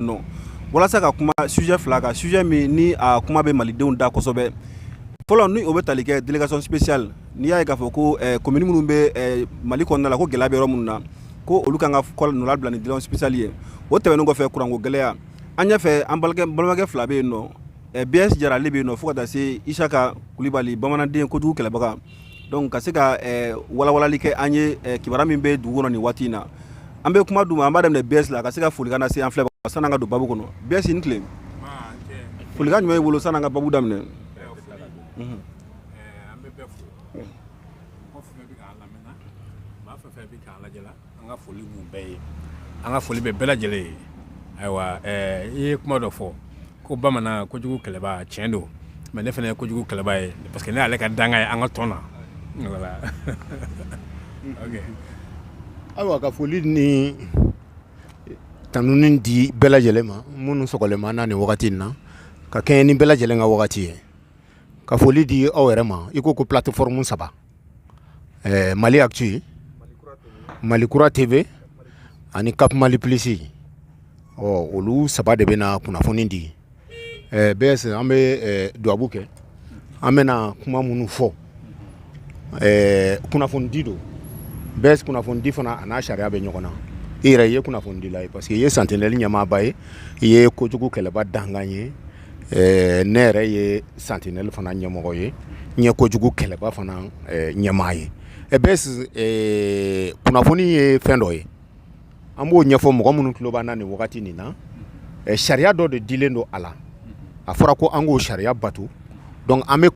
Non walasa ka kuma sujet fila kan sujet min ni a kuma bɛ malidenw da kosɛbɛ fɔlɔ ni o bɛ tali kɛ délégation spéciale n'i y'a ye k'a fɔ ko commune minnu bɛ Mali kɔnɔna la ko gɛlɛya bɛ yɔrɔ minnu na ko olu kan ka nɔ labila ni délégation spéciale ye o tɛmɛnen kɔfɛ kuranko gɛlɛya an ɲɛfɛ an balimakɛ fila bɛ yen nɔ BS Jara ale bɛ yen nɔ fo ka taa se Isaka Kulibali bamananden kojugu kɛlɛbaga donc ka se ka walawalali kɛ an ye kibaruya min bɛ dugu kɔnɔ nin waati in na an bɛ kuma d'u ma an b'a daminɛ BS la ka se ka folikan lase an filɛ san'an ka don babu kɔnɔ BS ni tile folikan jumɛn b'i bolo san'an ka babu daminɛ. An bɛ bɛɛ fo ko fɛn bɛ k'an lamɛnna maa fɛn fɛn bɛ k'an lajɛ la an ka foli b'u bɛɛ ye an ka foli bɛ bɛɛ lajɛlen ye ayiwa i ye kuma dɔ fɔ ko bamanan kojugu kɛlɛba tiɲɛ don mais ne fana ye kojugu kɛlɛba ye parce que ne y'ale ka danga ye an ka tɔn na voilà ok ayiwa ka foli ni tanuni di bɛɛ lajɛlen ma minnu sɔgɔlen n'a ni wagati in na ka kɛɲɛ ni bɛɛ lajɛlen ka wagati ye ka foli di aw yɛrɛ ma i ko plateforme 3 Mali Actu Mali Kura TV ani Cap Mali Plus olu saba de bɛna kunnafoni di BS an bɛ duwabu kɛ an bɛna kuma minnu fɔ kunnafoni di don BS kunnafoni di fana a n'a sariya bɛ ɲɔgɔn na i yɛrɛ ye kunnafoni di la ye parce que i ye Sentinelle ɲɛmaaba ye i ye kojugu kɛlɛba dangan ye ne yɛrɛ ye Sentinelle fana ɲɛmɔgɔ ye n ye kojugu kɛlɛba fana ɲɛmaa ye BS kunnafoni ye fɛn dɔ ye an b'o ɲɛfɔ mɔgɔ minnu tulo b'an na nin wagati nin na sariya dɔ de dilen don a la a fɔra ko an k'o sariya bato donc an bɛ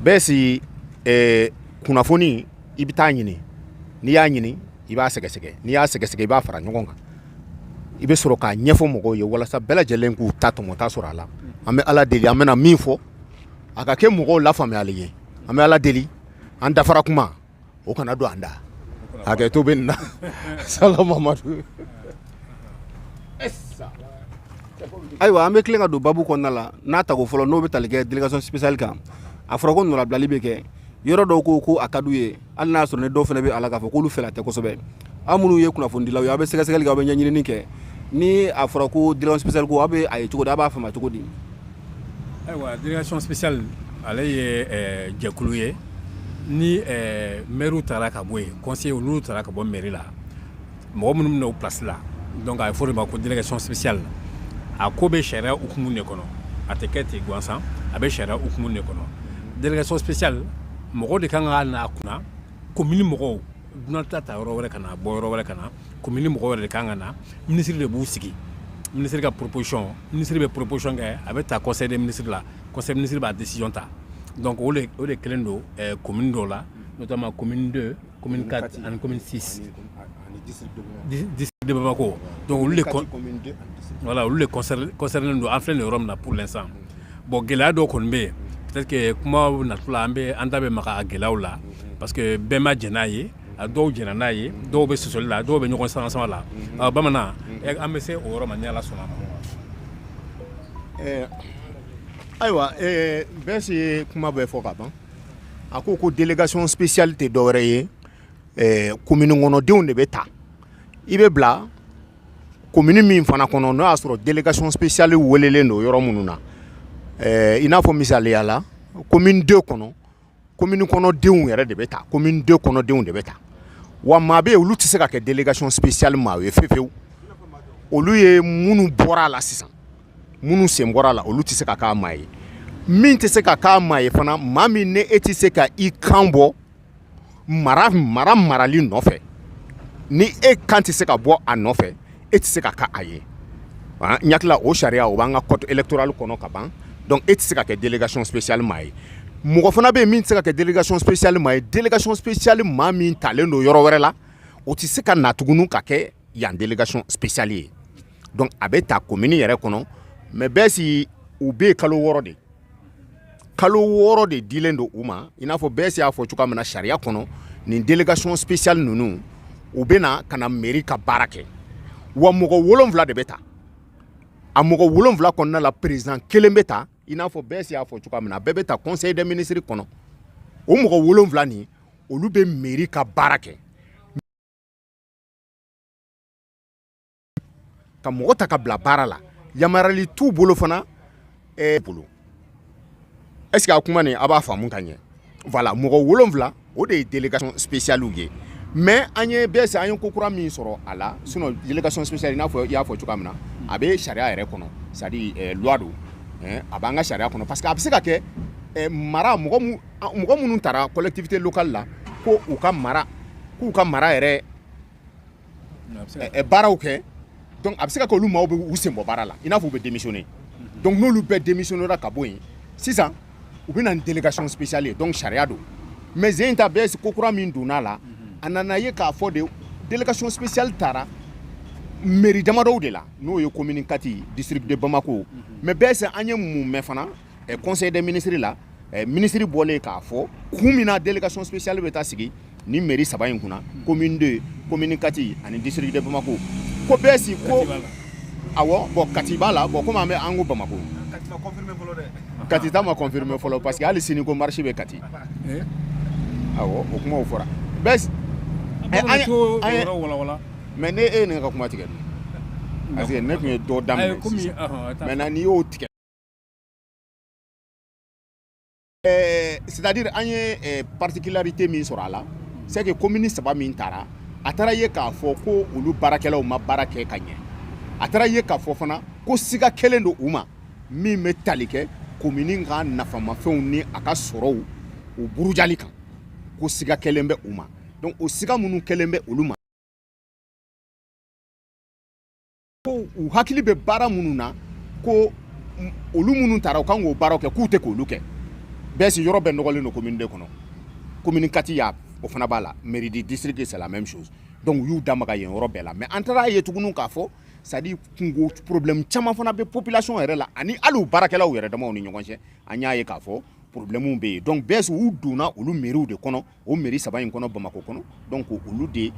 BS kunnafoni i bɛ taa ɲini n'i y'a ɲini i b'a sɛgɛsɛgɛ n'i y'a sɛgɛsɛgɛ i b'a fara ɲɔgɔn kan i bɛ sɔrɔ k'a ɲɛfɔ mɔgɔw ye walasa bɛɛ lajɛlen k'u ta tɔmɔta sɔrɔ a la an bɛ Ala deli an bɛna min fɔ a ka kɛ mɔgɔw lafaamuyali ye an bɛ Ala deli an dafara kuma o kana don an da hakɛto bɛ nin na Salamamadu ayiwa an bɛ tila ka don babu kɔnɔna la n'a tago fɔlɔ n'o bɛ tali kɛ délégation spéciale kan a fɔra ko nɔrabilali bɛ kɛ yɔrɔ dɔw ko a ka d'u ye hali n'a sɔrɔ ne dɔw fana bɛ a la k'a fɔ k'olu fɛla tɛ kosɛbɛ aw minnu ye kunnafonidilaw ye aw bɛ sɛgɛsɛgɛli kɛ aw bɛ ɲɛɲinini kɛ ni a fɔra ko délégation spéciale ko aw bɛ a ye cogo di aw b'a faamu cogo di. ayiwa délégation spéciale ale ye jɛkulu ye ni maire taara ka bɔ yen conseiller olu taara ka bɔ mairie la mɔgɔ minnu bɛ n'o place la donc a ye fɔ de ma ko délégation spéciale a ko bɛ sariya hukumu de kɔnɔ a tɛ kɛ ten gansan a bɛ sariya hukumu de kɔnɔ délégation spéciale mɔgɔ de kan ka n'a kunna commune mɔgɔw dunan ta yɔrɔ wɛrɛ ka na bɔ yɔrɔ wɛrɛ ka na commune mɔgɔw yɛrɛ de kan ka na ministre de b'u sigi ministre ka proposition ministre bɛ proposition kɛ a bɛ ta conseil des ministres la conseil des ministres b'a décision ta donc o de kelen don commune dɔw la notamment commune 2 commune 4 ani commune 6 district de Bamako donc olu de concerné don an filɛ nin yɔrɔ min na pour l'instant bon gɛlɛya dɔw kɔni bɛ yen peut-être que kuma natula an da bɛ maga a gɛlɛyaw la parce que bɛɛ ma jɛn n'a ye a dɔw jɛnna n'a ye dɔw bɛ sɔsɔli la dɔw bɛ ɲɔgɔn sama la bamanan an bɛ se o yɔrɔ ma ni Ala sɔnna a ma. ayiwa BS ye kuma bɛɛ fɔ ka ban a ko délégation spéciale tɛ dɔwɛrɛ ye commune kɔnɔdenw de bɛ ta i bɛ bila commune min fana kɔnɔ n'o y'a sɔrɔ délégation spéciale welelen don yɔrɔ minnu na i n'a fɔ misaliya la commune 2 kɔnɔ commune kɔnɔdenw yɛrɛ de bɛ ta commune 2 kɔnɔdenw de bɛ ta wa maa bɛ yen olu tɛ se ka kɛ délégation spéciale maa ye fewu olu ye minnu bɔra a la sisan minnu sen bɔra a la olu tɛ se ka k'a maa ye min tɛ se ka k'a maa ye fana maa min ne e tɛ se ka i kan bɔ marali nɔfɛ ni e kan tɛ se ka bɔ a nɔfɛ e tɛ se ka k'a a ye n hakili la o sariya o b'an ka code électoral kɔnɔ ka ban donc e tɛ se ka kɛ délégation spéciale maa ye mɔgɔ fana bɛ yen min tɛ se ka kɛ délégation spéciale maa ye délégation spéciale maa min talen don yɔrɔ wɛrɛ la o tɛ se ka na tuguni ka kɛ yan délégation spéciale ye donc a bɛ ta commune yɛrɛ kɔnɔ mais BS u bɛ yen kalo 6 de dilen don u ma i n'a fɔ BS y'a fɔ cogoya min na sariya kɔnɔ nin délégation spéciale ninnu u bɛ na ka na mairie ka baara kɛ wa mɔgɔ 7 de bɛ ta a mɔgɔ 7 kɔnɔna la président kelen bɛ ta i n'a fɔ BS y'a fɔ cogoya min na a bɛɛ bɛ ta conseil des ministres kɔnɔ o mɔgɔ 7 nin olu bɛ mairie ka baara kɛ ka mɔgɔ ta ka bila baara la yamarali t'u bolo fana bolo est-ce que a kuma nin a b'a faamu ka ɲɛ voilà mɔgɔ 7 o de ye délégation spéciale ye mais an ye bɛɛ se an ye ko kura min sɔrɔ a la sinon délégation spéciale n'a fɔ i y'a fɔ cogoya min na a bɛ sariya yɛrɛ kɔnɔ c'est à dire loi don a b'an ka sariya kɔnɔ parce que a bɛ se ka kɛ mara mɔgɔ minnu taara collectivité locale la ko u ka mara k'u ka mara yɛrɛ baaraw kɛ donc a bɛ se ka kɛ olu maaw bɛ u sen bɔ baara la i n'a fɔ u bɛ démissionner donc n'olu bɛɛ démissionnera ka bɔ yen sisan u bɛ na ni délégation spéciale ye donc sariya don mais zen ta bɛɛ ko kura min donna la a nana ye k'a fɔ de délégation spéciale taara mairie damadɔw de la n'o ye commune 4 district de Bamako mais bɛɛ se an ye mun mɛn fana conseil des ministres la ministre bɔlen k'a fɔ kun min na délégation spéciale bɛ taa sigi ni mairie 3 in kunna commune 2 commune 4 ani district de Bamako ko bɛɛ si ko awɔ bon Kati b'a la bon comme an bɛ an ko Bamako Kati ta ma confirmer fɔlɔ parce que hali sini ko marché bɛ Kati awɔ o kumaw fɔra bɛɛ mais ne e ne ka kuma tigɛ parce que ne tun ye dɔ daminɛ maintenant n'i y'o tigɛ c'est-à-dire an ye particularité min sɔrɔ a la c'est que commune 3 min taara a taara ye k'a fɔ ko olu baarakɛlaw ma baara kɛ ka ɲɛ a taara ye k'a fɔ fana ko siga kelen don u ma min bɛ tali kɛ commune ka nafamafɛnw ni a ka sɔrɔw u burujali kan ko siga kelen bɛ u ma donc o siga minnu kelen bɛ olu ma ko u hakili bɛ baara minnu na ko olu minnu taara u kan k'o baaraw kɛ k'u tɛ k'olu kɛ bɛɛ si yɔrɔ bɛɛ nɔgɔlen don commune 2 kɔnɔ commune 4 y'a o fana b'a la mairie du district c'est la même chose donc u y'u damaga yen yɔrɔ bɛɛ la mais an taara ye tuguni k'a fɔ c'est à dire kungo problème caman fana bɛ population yɛrɛ la ani hali u baarakɛlaw yɛrɛ damaw ni ɲɔgɔn cɛ an y'a ye k'a fɔ problème bɛ yen donc bɛɛ si u donna olu mairiw de kɔnɔ o mairie 3 in kɔnɔ Bamako kɔnɔ donc olu de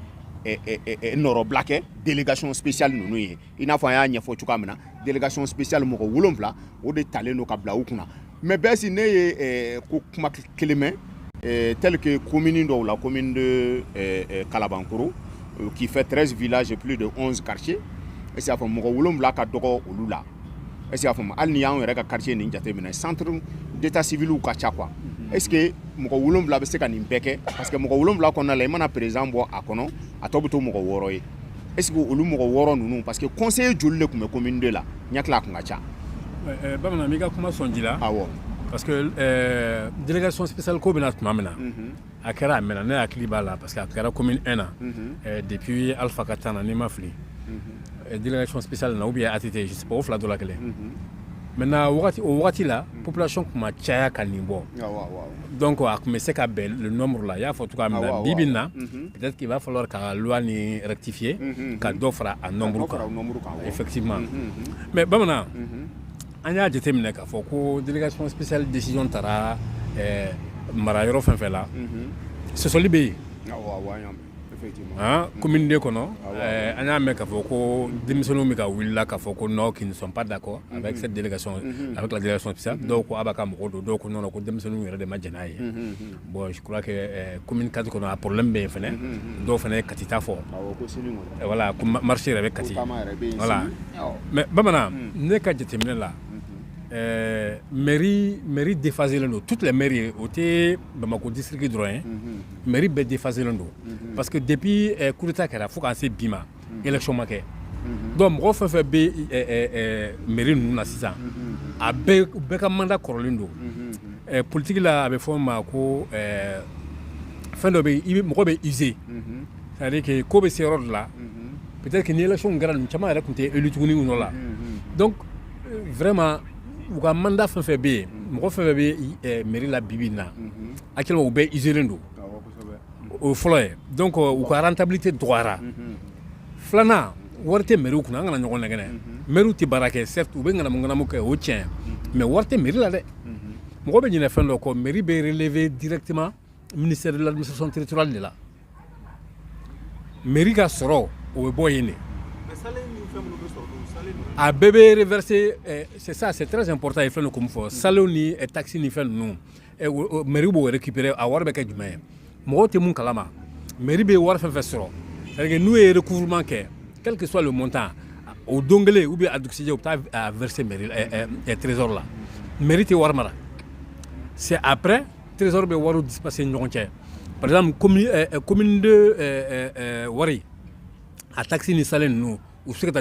nɔrɔbila kɛ délégation spéciale ninnu ye i n'a fɔ an y'a ɲɛfɔ cogoya min na délégation spéciale mɔgɔ 7 o de talen don ka bila u kunna mais bɛɛ si ne ye ko kuma kelen mɛn tel que commune dɔw la commune de Kalabankoro qui fait 13 villages et plus de 11 quartiers est-ce que a fɔ mɔgɔ 7 ka dɔgɔ olu la est-ce que a fɔ hali ni y'anw yɛrɛ ka quartier nin jateminɛ centre d'état civil ka ca quoi est-ce que mɔgɔ 7 bɛ se ka nin bɛɛ kɛ parce que mɔgɔ 7 kɔnɔna la i mana président bɔ a kɔnɔ a tɔ bɛ to mɔgɔ 6 ye est-ce que olu mɔgɔ 6 ninnu parce que conseiller joli de tun bɛ commune 2 la ɲɛkila a kun ka ca bamanan m'i ka kuma sɔn ji la awɔ parce que délégation spéciale ko bɛna tuma min na a kɛra a mɛnna ne hakili b'a la parce que a kɛra commune 1 na depuis Alpha ka temps na n'i ma fili délégation spéciale na ou bien ATT je sais pas o 2 dɔ la kelen maintenant o wagati la population tun ma caya ka nin bɔ donc a tun bɛ se ka bɛn le nombre la i y'a fɔ cogoya min na bi bi in na peut-être qu'il va falloir ka loi ni rectifier ka dɔ fara a nombre kan effectivement mais bamanan an y'a jateminɛ k'a fɔ ko délégation spéciale décision taara mara yɔrɔ fɛn fɛn la sɔsɔli bɛ yen commune 2 kɔnɔ an y'a mɛn k'a fɔ ko denmisɛnninw bɛ ka wulila k'a fɔ ko non qui ne sont pas d'accord avec cette délégation avec la délégation spéciale dɔw ko a b'a ka mɔgɔw don dɔw ko non ko denmisɛnninw yɛrɛ de ma jɛn n'a ye bon je crois que commune 4 kɔnɔ a problème bɛ yen fɛnɛ dɔw fɛnɛ ye Kati ta fɔ voilà ko marché yɛrɛ bɛ Kati voilà mais bamanan ne ka jateminɛ la mairie déphasé don toutes les mairies o tɛ Bamako district dɔrɔn ye mairie bɛɛ déphasé don parce que depuis coup d'état kɛra fo k'an se bi ma élection ma kɛ donc mɔgɔ fɛn fɛn bɛ mairie ninnu na sisan a bɛɛ ka mandat kɔrɔlen don politique la a bɛ fɔ o ma ko fɛn dɔ bɛ yen mɔgɔ bɛ user c'est à dire que ko bɛ se yɔrɔ dɔ la peut-être que ni élection kɛra ninnu caman yɛrɛ tun tɛ élu tuguni u nɔ la donc vraiment u ka mandat fɛn fɛn bɛ yen mɔgɔ fɛn fɛn bɛ mairie la bi bi in na actuellement u bɛɛ isolé don o fɔlɔ ye donc u ka rentabilité dɔgɔyara filanan wari tɛ mairie kunna an kana ɲɔgɔn nɛgɛnɛ mairie tɛ baara kɛ certes u bɛ ŋanamu kɛ o tiɲɛ mais wari tɛ mairie la dɛ mɔgɔ bɛ ɲinɛ fɛn dɔ kɔ mairie bɛ relever directement ministère de l'administration territoriale de la mairie ka sɔrɔ o bɛ bɔ yen de a bɛɛ bɛ reverser c'est ça c'est très important ye fɛn dɔ ko min fɔ salaire ni taxe ni fɛn ninnu mairie b'o récupérer a wari bɛ kɛ jumɛn ye mɔgɔw tɛ mun kalama mairie bɛ wari fɛn fɛn sɔrɔ c'est à dire que n'u ye recouvrement kɛ quel que soit le montant au dongele ou bien à Duxidé, à verser le trésor là. Mérite Warmara. C'est après, trésor de Waru dispensé par exemple, commune de Wari, à taxi ni salen nous, ou ce que tu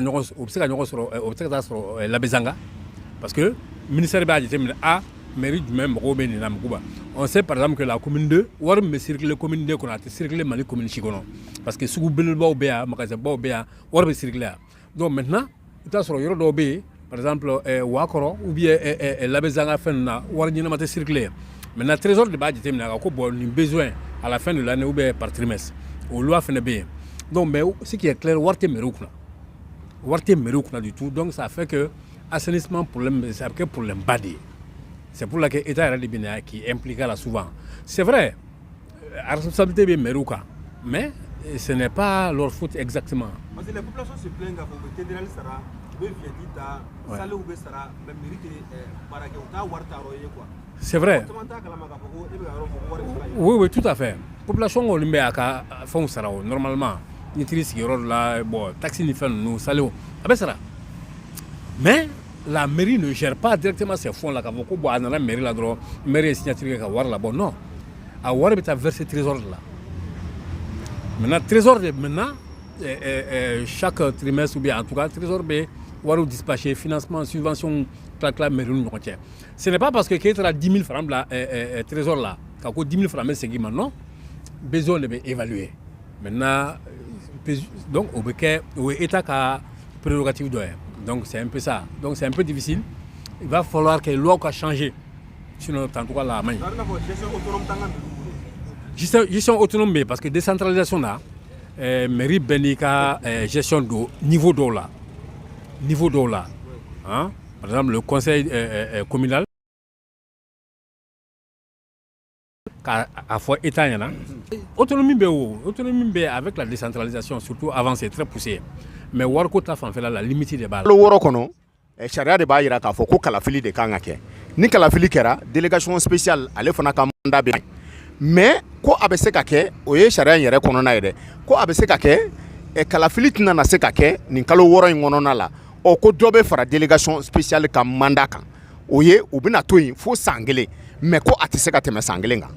la Bezanga, parce que le ministère de a mérite même Robin et Namkouba. On sait par exemple que la commune 2, Warum me circule la commune 2 qu'on a circulé Mali commune Chigono. Parce que sous Bilbao Béa, Magasin Baobéa, Warum circulé. Donc maintenant, tu as sur Yoro par exemple, Wakoro ou bien la Bezanga Fenna, Warin m'a circulé. Maintenant, le trésor de base, il a besoin à la fin de l'année ou bien par trimestre. Au loi fait bien. Donc, mais ce qui est clair, Warte Meroukna. Warte Meroukna du tout. Donc, ça fait que l'assainissement, c'est un problème badé. C'est pour laquelle l'État qui implique là souvent. C'est vrai, la responsabilité de Merouka, mais ce n'est pas leur faute exactement. Parce que les populations se plaignent que le Sara, c'est vrai. Oui, oui, tout à fait. La population a fait ça normalement. Taxi ni fait nous salut. Mais la mairie ne gère pas directement ces fonds-là. La mairie là, la mairie est signature à voir là-bas. Non. À voir, il a versé trésor là. Maintenant, trésor, maintenant, chaque trimestre ou bien en tout cas, trésor B, voir dispatcher financement, subvention, la mairie. Ce n'est pas parce que tu as 10 000 francs là, trésor là, quand 10 000 francs, c'est qui maintenant, besoin d'évaluer. Maintenant, donc, au État qui a prérogative de. Donc c'est un peu ça. Donc c'est un peu difficile. Il va falloir que la loi change. Sinon, en tout cas, la main. Gestion autonome, parce que décentralisation là, mairie Benika, gestion d'eau, niveau d'eau là. Niveau d'eau là. Hein? Par exemple, le conseil communal, à fois État, autonomie avec la décentralisation, surtout avant, c'est très poussé. Mais Warko ta fan fait la limite des balles. Le woro kono charia de ba yira ka fo ko kalafili de kan ke ni kalafili kera délégation spéciale ale fana ka mandat be mais ko abese ka ke o ye charia yere kono na yede ko abese ka ke kalafili tina na se ka ke ni kalo woro ngono na la o ko dobe fara délégation spéciale ka mandat kan o ye o bina to yin fo sangele mais ko atise ka teme sangele nga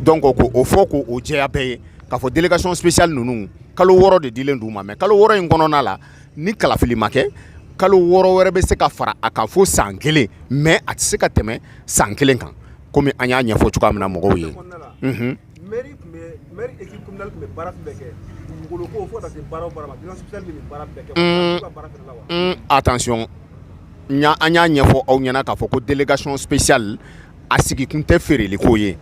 donc ko o fo ko o jeya be ka fo délégation spéciale nunu kalo woro de dilen duma mais kalo woro ngono la ni kalafili make kalo woro were be se ka fara aka fo sangele mais atise ka teme sangele kan comme anya nya fo chuka na mogo ye mairie équipe communale me barak beke ngolo ko fo ta se baro barama délégation spéciale me barak beke attention anya nya fo o nyana ka fo ko délégation spéciale asigi kunte fereli ko ye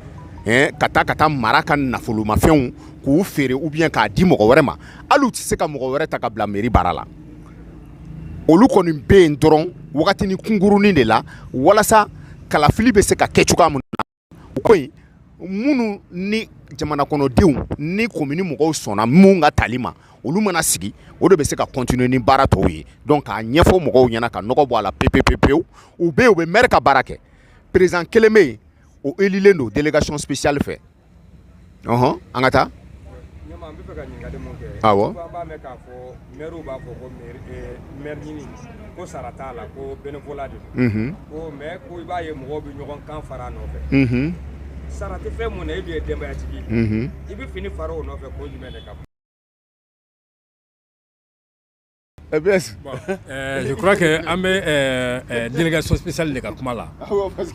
kata maraka nafolo mafɛnw k'u feere ou bien k'a di mɔgɔ wɛrɛ ma hali u tɛ se ka mɔgɔ wɛrɛ ta ka bila mairie baara la olu kɔni bɛ yen dɔrɔn wagatini kunkurunin de la walasa kalafili bɛ se ka kɛ cogoya min na o ko in minnu ni jamana kɔnɔdenw ni komini mɔgɔw sɔnna mun ka tali ma olu mana sigi o de bɛ se ka continuer ni baara tɔw ye donc k'a ɲɛfɔ mɔgɔw ɲɛna ka nɔgɔ bɔ a la pepepepewu u bɛ maire ka baara kɛ président kelen bɛ yen o élilen do délégation spéciale fait angata nyama mbi feka nyinga de monke awo ba me ka fo maire ba fo ko maire nyini ko sarata la ko bénévolat de ko mais ko iba ye mo bi ñogon kan fara no fe sarate fe mo ne bi demba ya tigi ibi fini faro no fe ko jumene ka Bon, je crois que la délégation spéciale de Kakuma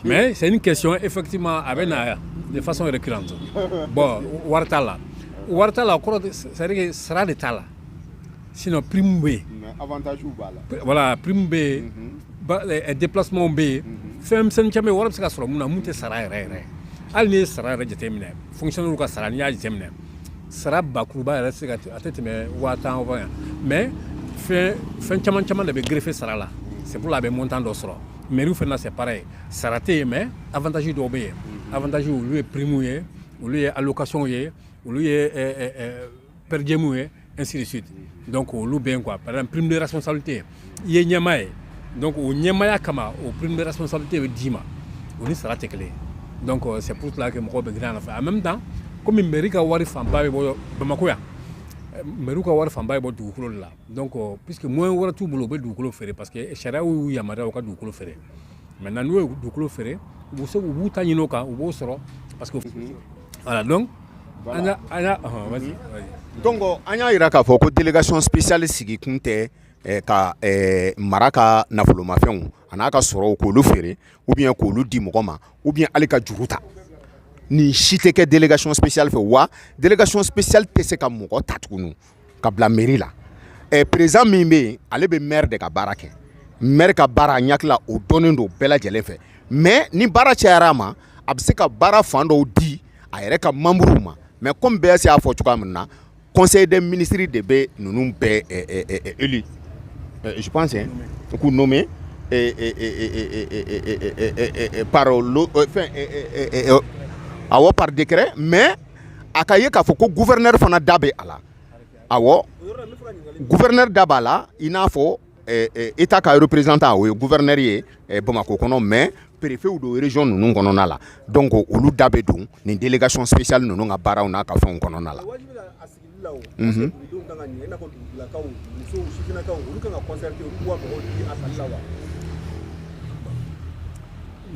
mais c'est une question effectivement avec de façon récurrente. Bon, Wartala, c'est-à-dire que sera de Tala. Sinon, prime B. Avantage ou bala. Voilà, prime B, déplacement B. Femme Saint-Chamé, Warp Sasro, Mouna Mouté Sara, Alni Sara, déterminé. Fonctionnaire ou Sarania, déterminé. Sara Bakouba, reste à tête, mais Watan, mais. Fin chaman de greffer sara là c'est pour la montant d'osro mais nous faisons c'est pareil saraté mais avantage d'obéir avantage où lui est primoué où lui est allocation yé où lui est perdemoué ainsi de suite donc au loup bien quoi par exemple prime de responsabilité yé nyamaye donc au nyamaya kama au prime de responsabilité dima on est saraté clé donc c'est pour cela que mon grand en même temps comme il mérite avoir une femme pas bamakoya mairie ka wari fanba ye bɔ dugukolo la donc puisque moyen wɛrɛ t'u bolo u bɛ dugukolo feere parce que sariya y'u yamaruya u ka dugukolo feere maintenant n'u ye dugukolo feere u b'u ta ɲini o kan u b'o sɔrɔ parce que voilà donc vas-y. Donc an y'a yira k'a fɔ ko délégation spéciale sigi kun tɛ ka mara ka nafolomafɛnw a n'a ka sɔrɔw k'olu feere ou bien k'olu di mɔgɔ ma ou bien hali ka juru ta ni si tɛ kɛ délégation spéciale fɛ wa délégation spéciale tɛ se ka mɔgɔ ta tuguni ka bila mairie la président min bɛ yen ale bɛ maire de ka baara kɛ maire ka baara a ɲakila o dɔnnen don bɛɛ lajɛlen fɛ mais ni baara cayara a ma a bɛ se ka baara fan dɔw di a yɛrɛ ka membres ma mais comme bɛɛ y'a fɔ cogoya min na conseil des ministres de bɛ ninnu bɛɛ élu je pense k'u nommé par awɔ par décret mais a ka ye k'a fɔ ko gouverneur fana da bɛ a la awɔ gouverneur da b'a la i n'a fɔ état ka représentant o ye gouverneur ye Bamako kɔnɔ mais préfet do région ninnu kɔnɔna la donc olu da bɛ don nin délégation spéciale ninnu ka baaraw n'a ka fɛnw kɔnɔna la.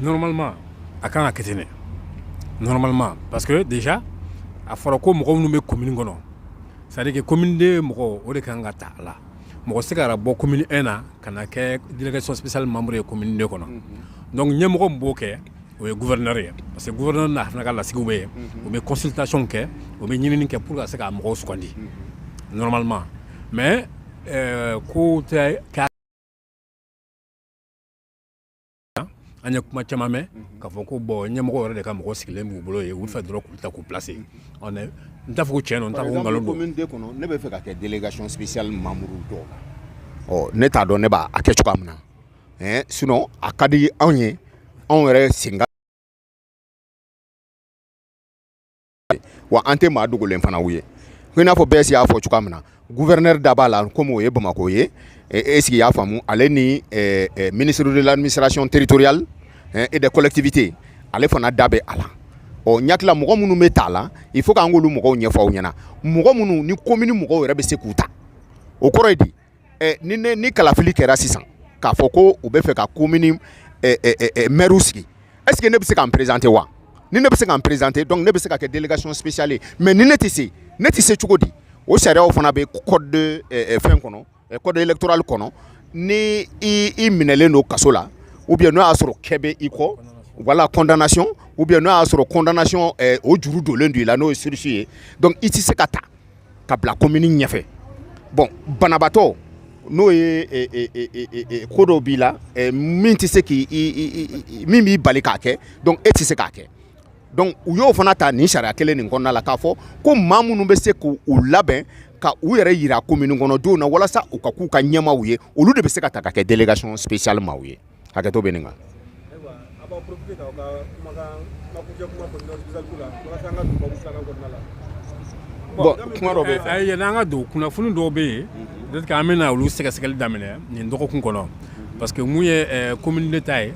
Normalement a kan ka kɛ ten normalement parce que déjà a fɔra ko mɔgɔ minnu bɛ commune kɔnɔ c'est à dire que commune de mɔgɔ o de kan ka ta a la mɔgɔ se ka bɔ commune 1 na ka na kɛ délégation spéciale membre ye commune 2 kɔnɔ donc ɲɛmɔgɔ min b'o kɛ o ye gouverneur ye parce que gouverneur n'a fana ka lasigiw bɛ yen o bɛ consultation kɛ o bɛ ɲinini kɛ pour ka se ka mɔgɔw sugandi normalement mais ko tɛ k'a an ye kuma caman mɛn k'a fɔ ko bon ɲɛmɔgɔ yɛrɛ de ka mɔgɔ sigilen b'u bolo ye olu fɛ dɔrɔn k'u ta k'u placer n t'a fɔ ko tiɲɛ don n t'a fɔ ko nkalon don. commune 2 kɔnɔ ne bɛ fɛ ka kɛ délégation spéciale membre dɔw la ne t'a dɔn ne b'a kɛ cogoya min na sinon a ka di anw ye anw yɛrɛ senga wa an tɛ maa dogolen fana ye i n'a fɔ bɛɛ y'a fɔ cogoya min na gouverneur da b'a la comme o ye Bamako ye est-ce qu'il y'a faamu ale ni ministre de l'administration territoriale et des collectivités ale fana da bɛ a la ɲakila mɔgɔ minnu bɛ t'a la il faut k'an k'olu mɔgɔw ɲɛfɔ aw ɲɛna mɔgɔ minnu ni commune mɔgɔw yɛrɛ bɛ se k'u ta o kɔrɔ ye di ni kalafili kɛra sisan k'a fɔ ko u bɛ fɛ ka commune maire sigi est-ce que ne bɛ se k'an présenter wa ni ne bɛ se k'an présenter donc ne bɛ se ka kɛ délégation spéciale mais ni ne tɛ se cogo di o sariyaw fana bɛ code fɛn kɔnɔ code électoral kɔnɔ ni i minɛlen don kaso la ou bien n'o y'a sɔrɔ kɛ bɛ i kɔ voilà condamnation ou bien n'o y'a sɔrɔ condamnation o juru donnen don i la n'o ye sursis ye donc i tɛ se ka ta ka bila commune ɲɛfɛ bon banabaatɔ n'o ye ko dɔw b'i la min tɛ se min b'i bali k'a kɛ donc e tɛ se k'a kɛ donc u y'o fana ta nin sariya kelen nin kɔnɔna la k'a fɔ ko maa minnu bɛ se k'u labɛn ka u yɛrɛ yira commune kɔnɔdenw na walasa u ka k'u ka ɲɛmaaw ye olu de bɛ se ka ta ka kɛ délégation spéciale maaw ye hakɛto bɛ nin kan. bon kuma dɔ bɛ yen yann'an ka don kunnafoni dɔw bɛ yen peut-être que an bɛna olu sɛgɛsɛgɛli daminɛ nin dɔgɔkun kɔnɔ parce que mun ye commune d'État ye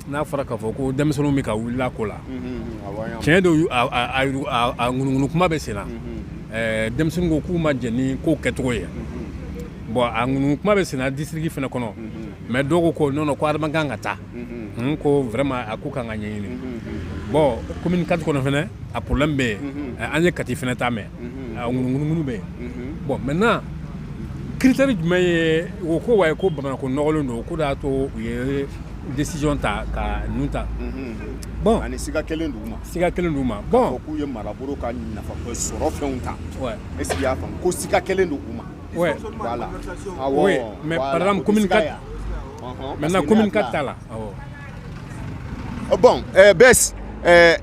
n'a fɔra k'a fɔ ko denmisɛnninw bɛ ka wuli a ko la tiɲɛ don a ŋunuŋunu kuma bɛ sen na denmisɛnninw ko k'u ma jɛ ni kow kɛcogo ye bon a ŋunuŋunu kuma bɛ sen na district fana kɔnɔ mais dɔw ko non ko adama kan ka taa ko vraiment a ko kan ka ɲɛɲini bon commune 4 kɔnɔ fana a problème bɛ yen an ye Kati fana ta mɛn a ŋunuŋunu bɛ yen bon maintenant critère jumɛn ye o ko wa ko Bamakɔ nɔgɔlen don ko y'a to u ye décision ta ka ninnu ta bon ani siga kelen d'u ma bon k'u ye marabolo ka nafa sɔrɔ fɛnw ta est-ce qu'il y'a faamu ko siga kelen d'u ma voilà oui mais par exemple commune 4 maintenant commune 4 t'a la bon bes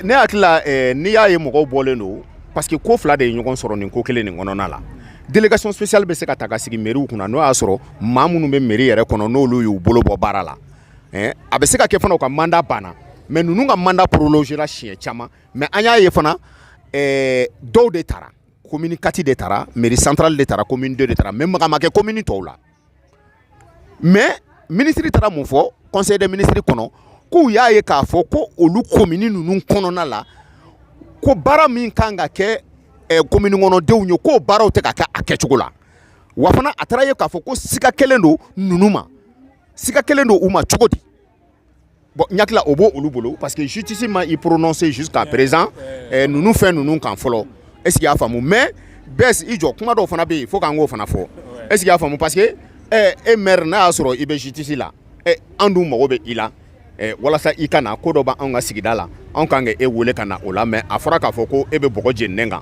ne hakili la n'i y'a ye mɔgɔw bɔlen don parce que ko fila de ye ɲɔgɔn sɔrɔ nin ko kelen nin kɔnɔna la délégation spéciale bɛ se ka ta ka sigi mairie kunna n'o y'a sɔrɔ maa minnu bɛ mairie yɛrɛ kɔnɔ n'olu y'u bolo bɔ baara la a bɛ se ka kɛ fana u ka mandat banna mais ninnu ka mandat prolongera siɲɛ caman mais an y'a ye fana dɔw de taara commune 4 de taara mairie centrale de taara commune 2 de taara mais maga ma kɛ commune tɔw la mais ministre taara mun fɔ conseil des ministres kɔnɔ k'u y'a ye k'a fɔ ko olu commune ninnu kɔnɔna la ko baara min kan ka kɛ commune kɔnɔdenw ye k'o baaraw tɛ ka kɛ a kɛcogo la wa fana a taara ye k'a fɔ ko siga kelen don ninnu ma siga kelen don u ma cogo di bon ɲakila o b'o olu bolo parce que justice ma i prononcer jusqu'à présent ninnu fɛn ninnu kan fɔlɔ est ce que y'a faamu mais bɛs i jɔ kuma dɔw fana bɛ yen fo k'an k'o fana fɔ est ce que y'a faamu parce que e maire n'a y'a sɔrɔ i bɛ justice la an dun mago bɛ i la walasa i ka na ko dɔ b'anw ka sigida la anw kan ka e wele ka na o la mais a fɔra k'a fɔ ko e bɛ bɔgɔ jeninen kan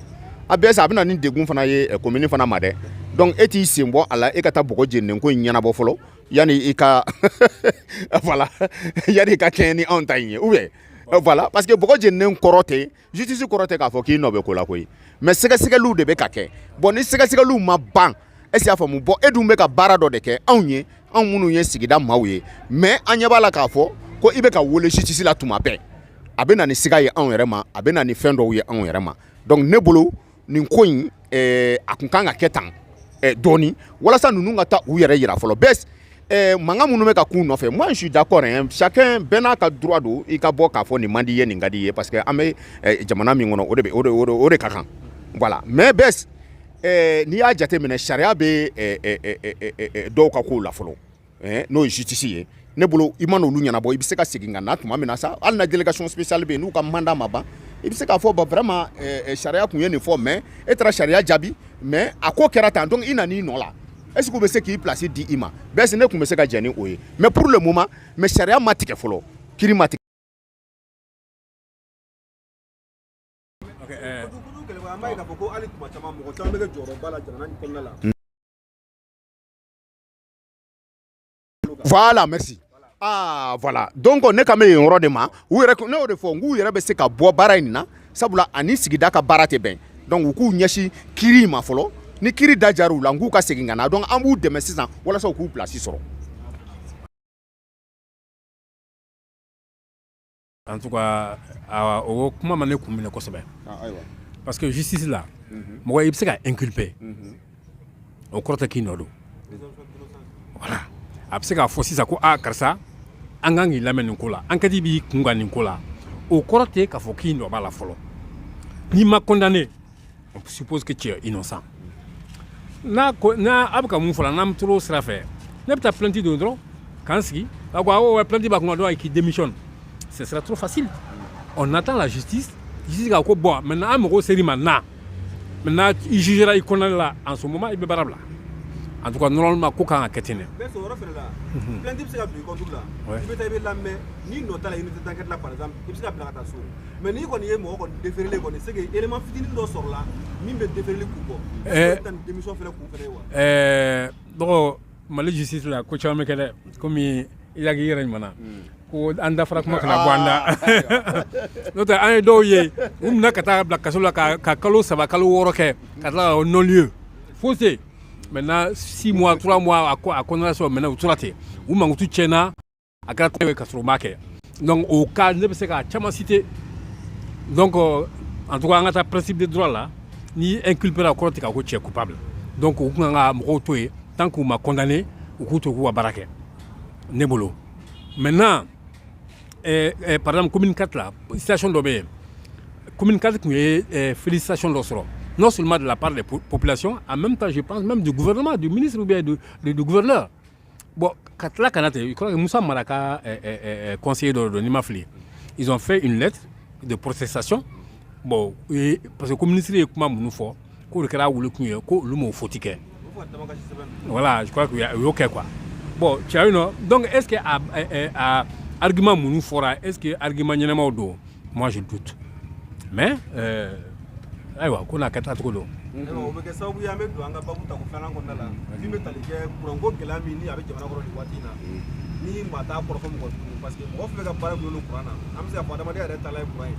a bɛs a bɛ na ni degun fana ye commune fana ma dɛ donc e t'i sen bɔ a la e ka taa bɔgɔ jeninen ko in ɲɛnabɔ fɔlɔ yani i ka voilà yani i ka kɛɲɛ ni anw ta in ye ou bien voilà parce que bɔgɔ jeninen kɔrɔ tɛ justice kɔrɔ tɛ k'a fɔ k'i nɔ bɛ ko la koyi mais sɛgɛsɛgɛliw de bɛ ka kɛ bon ni sɛgɛsɛgɛliw ma ban est ce que y'a faamu bon e dun bɛ ka baara dɔ de kɛ anw ye anw minnu ye sigida maaw ye mais an ɲɛ b'a la k'a fɔ ko i bɛ ka wele justice la tuma bɛɛ a bɛ na ni siga ye anw yɛrɛ ma a bɛ na ni fɛn dɔw ye anw yɛrɛ ma donc ne bolo nin ko in a kun kan ka kɛ tan dɔɔni walasa ninnu ka taa u yɛrɛ yira fɔlɔ bɛs mankan minnu bɛ ka k'u nɔfɛ moi je suis d'accord hein chacun bɛɛ n'a ka droit don i ka bɔ k'a fɔ nin man di ye nin ka di ye parce que an bɛ jamana min kɔnɔ o de ka kan voilà mais bɛs n'i y'a jateminɛ sariya bɛ dɔw ka kow la fɔlɔ n'o ye justice ye ne bolo i mana olu ɲɛnabɔ i bɛ se ka segin ka na tuma min na sa hali na délégation spéciale bɛ yen n'u ka mandat ma ban i bɛ se k'a fɔ vraiment sariya kun ye nin fɔ mais e taara sariya jaabi mais a ko kɛra tan donc i nan'i nɔ la est-ce que u bɛ se k'i place di i ma bɛs ne kun bɛ se ka jɛn ni o ye mais pour le moment mais sariya ma tigɛ fɔlɔ kiiri ma tigɛ. Voilà, merci. Ah, voilà. Donc, ne ka me yɔrɔ de ma, u yɛrɛ ne y'o de fɔ, n k'u yɛrɛ bɛ se ka bɔ baara in na, sabula ani sigida ka baara tɛ bɛn. Donc, u k'u ɲɛsin kiiri ma fɔlɔ. Ni kiiri da jar'u la, n k'u ka segin ka na. Donc, an b'u dɛmɛ sisan walasa u k'u place sɔrɔ. En tout cas, o kuma ma ne kun minɛ kosɛbɛ. Parce que justice la, mɔgɔ i bɛ se ka inculper. O kɔrɔ tɛ k'i nɔ don. Voilà. A bɛ se k'a fɔ sisan ko karisa an kan k'i lamɛn nin ko la enquête b'i kun kan nin ko la o kɔrɔ tɛ k'a fɔ k'i nɔ b'a la fɔlɔ n'i ma condamné on suppose que tu es innocent n'a a bɛ ka mun fɔ la n'an bɛ t'o sira fɛ ne bɛ taa plainte don dɔrɔn k'an sigi a ko awɔ plainte b'a kun dɔrɔn qu'il démissionne ce sera trop facile on attend la justice k'a ko bon maintenant an mago ser'i ma na maintenant il jugera il condamné la en ce moment il bɛ baara bila. En tout cas, normalement, ko kan ka kɛ ten. Mais ce yɔrɔ fɛnɛ la, plainte bɛ se ka bila i contre la. I bɛ taa i bɛ lamɛn n'i nɔ t'a la unité d'enquête la par exemple i bɛ se ka bila ka taa so. Mais n'i kɔni ye mɔgɔ kɔni déféré kɔni c'est que élément fitinin dɔ sɔrɔ la min bɛ déféré kun bɔ. Est-ce que démission fɛnɛ kun fɛnɛ ye wa? Dɔgɔ Mali justice la ko caman bɛ kɛ dɛ komi i y'a k'i yɛrɛ ɲuman ko an dafara kuma kana bɔ an da. N'o tɛ an ye dɔw ye u minɛ ka taa bila kaso la ka kalo 3 kalo 6 kɛ ka tila ka non lieu faussé. Maintenant 6 mois 3 mois à condamnation maintenant u tora ten u mankutu tiɲɛna a kɛra ko ye ka sɔrɔ u m'a kɛ donc au cas ne bɛ se ka caman citer donc en tout cas an ka taa principe de droit la ni inculpé la kɔrɔ tɛ k'a ko tu es coupable donc u kan ka mɔgɔw to yen tant qu'u ma condamné u k'u to k'u ka baara kɛ ne bolo maintenant par exemple commune 4 la situation dɔ bɛ yen commune 4 tun ye félicitation dɔ sɔrɔ. Non seulement de la part des populations, en même temps, je pense même du gouvernement, du ministre ou bien du gouverneur. Bon, Katla Kanate, je crois que Moussa Maraka, conseiller de Nimafli, ils ont fait une lettre de protestation. Bon, parce que le ministre est comme nous fort, que le Kara ou le Kouye, que le mot fautique. Voilà, je crois qu'il y a OK quoi. Bon, tu as une. Donc, est-ce que argument nous fera, est-ce que argument n'y en a pas? Moi, je doute. Mais. Ayiwa ko n'a kɛ taa cogo don. O bɛ kɛ sababu ye an bɛ don an ka babu ta ko filanan kɔnɔna la min bɛ tali kɛ kuranko gɛlɛya min ni a bɛ jamana kɔnɔ nin waati in na ni maa t'a kɔrɔfɔ mɔgɔ tuguni parce que mɔgɔ fɛn fɛn ka baara gulonnen don kuran na an bɛ se ka fɔ adamadenya yɛrɛ taala ye kuran ye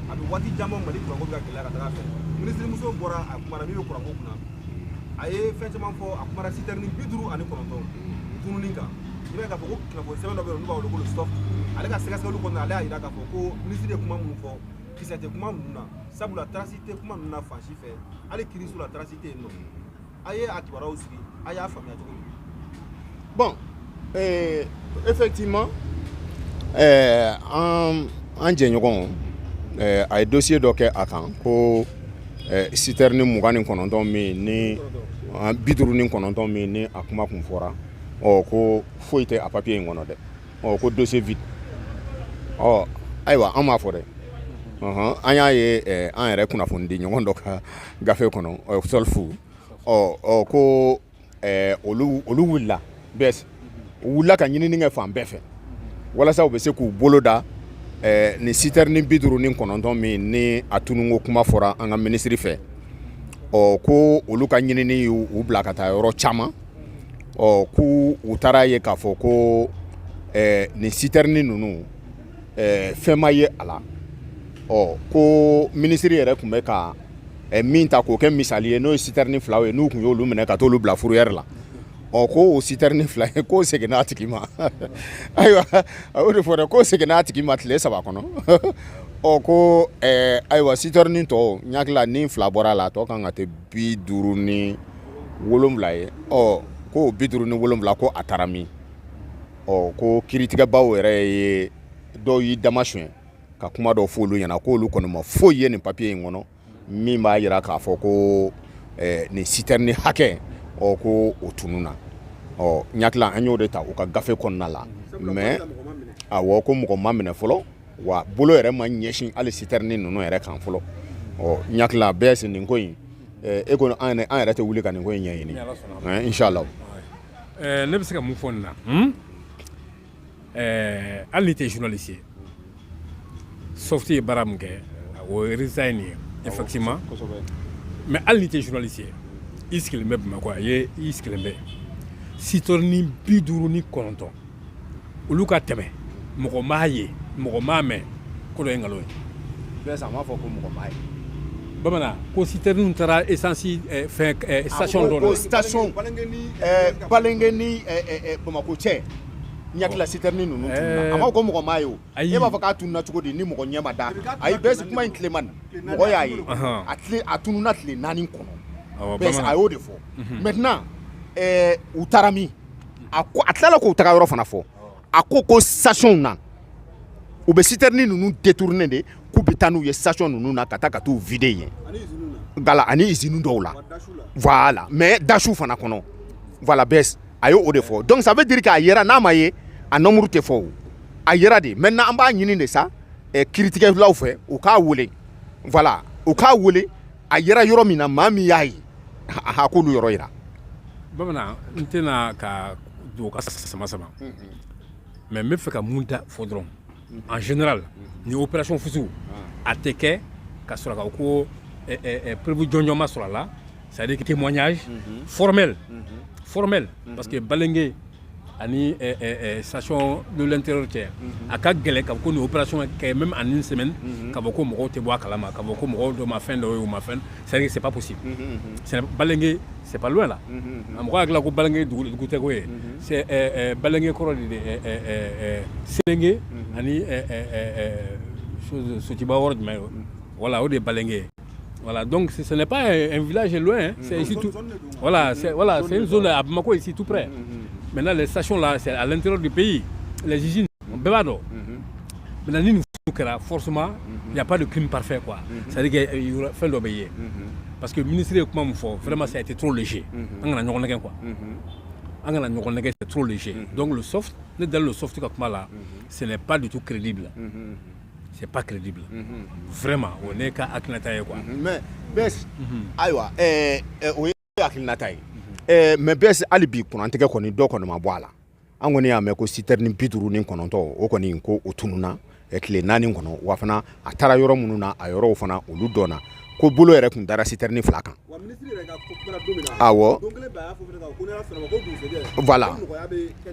a bɛ waati caman Mali kuranko bɛ ka gɛlɛya ka taga fɛ ministre muso bɔra a kumana min bɛ kuranko kunna a ye fɛn caman fɔ a kumana citerne 59 tununi kan i b'a ye k'a fɔ ko kunnafoni sɛbɛn dɔ bɛ yen n'u b'a wele ko le STOF ale ka sɛgɛsɛgɛliw kɔnɔna ale y'a jira k'a fɔ ko ministre ye kuma minnu fɔ kisɛ tɛ kuma ninnu na sabula tarasi tɛ kuma ninnu na fan si fɛ hali kiiriso la tarasi tɛ yen nɔ a ye a kibaruyaw sigi a y'a faamuya cogo di. Bon, effectivement an jɛɲɔgɔn a ye dossier dɔ kɛ a kan ko citerne mugan ni kɔnɔntɔn min ni 59 min ni a kuma kun fɔra ko foyi tɛ a papier in kɔnɔ dɛ ko dossier vide ayiwa an m'a fɔ dɛ an y'a ye an yɛrɛ kunnafoni di ɲɔgɔn dɔ ka gafe kɔnɔ sɔlfu ko olu wulila bɛɛ wulila ka ɲinini kɛ fan bɛɛ fɛ walasa u bɛ se k'u bolo da ni citerne 59 min ni a tununko kuma fɔra an ka ministre fɛ ko olu ka ɲinini y'u bila ka taa yɔrɔ caman k'u taara ye k'a fɔ ko ni citerne ninnu fɛn ma ye a la ko ministre yɛrɛ tun bɛ ka min ta k'o kɛ misali ye n'o ye citerne filaw ye n'u tun y'olu minɛ ka t'olu bila fourrière la ko o citerne fila ye k'o seginna a tigi ma ayiwa a y'o de fɔ dɛ k'o seginna a tigi ma tile 3 kɔnɔ ko ayiwa citerne tɔ n hakili la ni 2 bɔra a la a tɔ kan ka kɛ 57 ye ko 57 ko a taara min ko kiiritigɛbaw yɛrɛ ye dɔw y'i dama suɲɛ ka kuma dɔw fɔ olu ɲɛna k'olu kɔni ma foyi ye nin papier in kɔnɔ min b'a jira k'a fɔ ko nin citerne hakɛ ko o tununa n hakili la an y'o de ta u ka gafe kɔnɔna la mais awɔ ko mɔgɔ ma minɛ fɔlɔ wa bolo yɛrɛ ma ɲɛsin hali citerne ninnu yɛrɛ kan fɔlɔ n hakili la bɛɛ se nin ko in e ko an yɛrɛ tɛ wuli ka nin ko in ɲɛɲini inshallah ne bɛ se ka mun fɔ nin na hali ni tɛ journaliste ye Softy ye baara min kɛ o ye resign ye effectivement mais hali ni tɛ journaliste ye i sigilen bɛ Bamakɔ a ye i sigilen bɛ citerne 59 olu ka tɛmɛ mɔgɔ m'a ye mɔgɔ m'a mɛn ko dɔ ye nkalon ye bɛɛ sa m'a fɔ ko mɔgɔ m'a ye bamanan ko citerne taara essence fɛn station dɔ ko station Balenge ni Bamakɔ cɛ n hakili la citerne ninnu tununa a ma ko mɔgɔ m'a ye o e b'a fɔ k'a tununa cogo di ni mɔgɔ ɲɛ ma da ayi bɛɛ kuma in tile man mɔgɔ y'a ye a tununa tile 4 kɔnɔ bɛɛ a y'o de fɔ maintenant u taara min a tilala k'u taga yɔrɔ fana fɔ a ko station na u bɛ citerne ninnu détourner de k'u bɛ taa n'u ye station ninnu na ka taa ka t'u vider yen ani usine dɔw la voilà mais dasu fana kɔnɔ voilà bɛɛ a y'o de fɔ donc ça veut dire k'a yera n'a ma ye a nombre tɛ fɔ o a yera de maintenant an b'a ɲini de sa kiiritigɛlaw fɛ u k'a wele voilà u k'a wele a yera yɔrɔ min na maa min y'a ye a k'olu yɔrɔ yira bamanan n tɛna ka don ka sama mais n bɛ fɛ ka mun da fɔ dɔrɔn en général ni opération fusiw a tɛ kɛ ka sɔrɔ ka ko preuve jɔnjɔn ma sɔrɔ a la c'est-à-dire témoignage formel parce que Balenge ani station de l'intérieur cɛ a ka gɛlɛn ka fɔ ko nin opération kɛ même en une semaine ka fɔ ko mɔgɔw tɛ bɔ a kalama ka fɔ ko mɔgɔw dɔ ma fɛn dɔ ye u ma fɛn c'est-à-dire c'est pas possible Balenge c'est pas loin là a mɔgɔ hakili la ko Balenge dugu tɛ ko ye c'est Balenge kɔrɔ de Selenge ani Sotiba wɔrɔ jumɛn ye voilà o de Balenge voilà donc ce n'est pas un village loin c'est ici tout voilà c'est une zone à Bamako ici tout près. Maintenant, les stations là, c'est à l'intérieur du pays. Les usines, on peut pas d'eau. Maintenant, forcément, il n'y a pas de crime parfait, quoi. C'est-à-dire qu'il y aura fait d'obéir. Parce que le ministère de comment vraiment, ça a été trop léger. C'est trop léger. Donc, le soft, dans le soft, ce n'est pas du tout crédible. C'est pas crédible. Vraiment, on est qu'à Akinataye, quoi. Mais, aïwa, oui, Akinataye. Mais bɛɛ hali bi kurantigɛ kɔni dɔ kɔni ma bɔ a la an kɔni y'a mɛn ko citerne 59 o kɔni ko o tununa tile 4 kɔnɔ wa fana a taara yɔrɔ minnu na a yɔrɔw fana olu dɔnna ko bolo yɛrɛ tun dara citerne 2 kan awɔ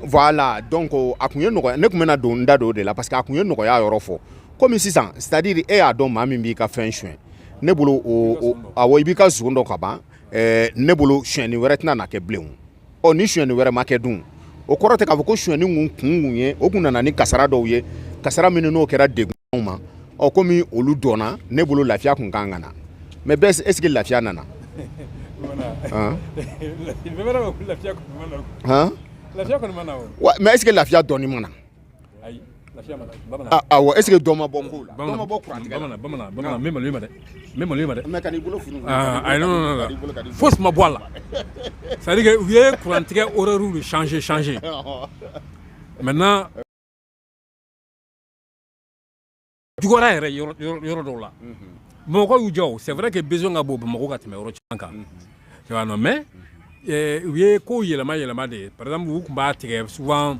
voilà donc a tun ye nɔgɔya ne tun bɛna don n da don o de la parce que a tun ye nɔgɔya yɔrɔ fɔ komi sisan c'est à dire e y'a dɔn maa min b'i ka fɛn suɲɛ ne bolo awɔ i b'i ka zon dɔn ka ban ne bolo suɲɛni wɛrɛ tɛna na kɛ bilen o ni suɲɛni wɛrɛ ma kɛ dun o kɔrɔ tɛ k'a fɔ ko suɲɛni kun ye o kun nana ni kasara dɔw ye kasara min n'o kɛra degun ma komi olu dɔnna ne bolo lafiya kun kan ka na mais bɛɛ est ce que lafiya nana mais est ce que lafiya dɔɔni ma na Awa est-ce que dɔ ma bɔ ko la dɔ ma bɔ kurantigɛ la bamanan min malo ma dɛ min malo ma dɛ mais kan'i bolo funu ayi non fosi ma bɔ a la c'est-à-dire que u ye kurantigɛ horaire de changer maintenant jugora yɛrɛ yɔrɔ dɔw la Bamakɔ y'u jɔ c'est vrai que besoin ka bon Bamakɔ ka tɛmɛ yɔrɔ caman kan tu vois non mais u ye kow yɛlɛma de par exemple u tun b'a tigɛ souvent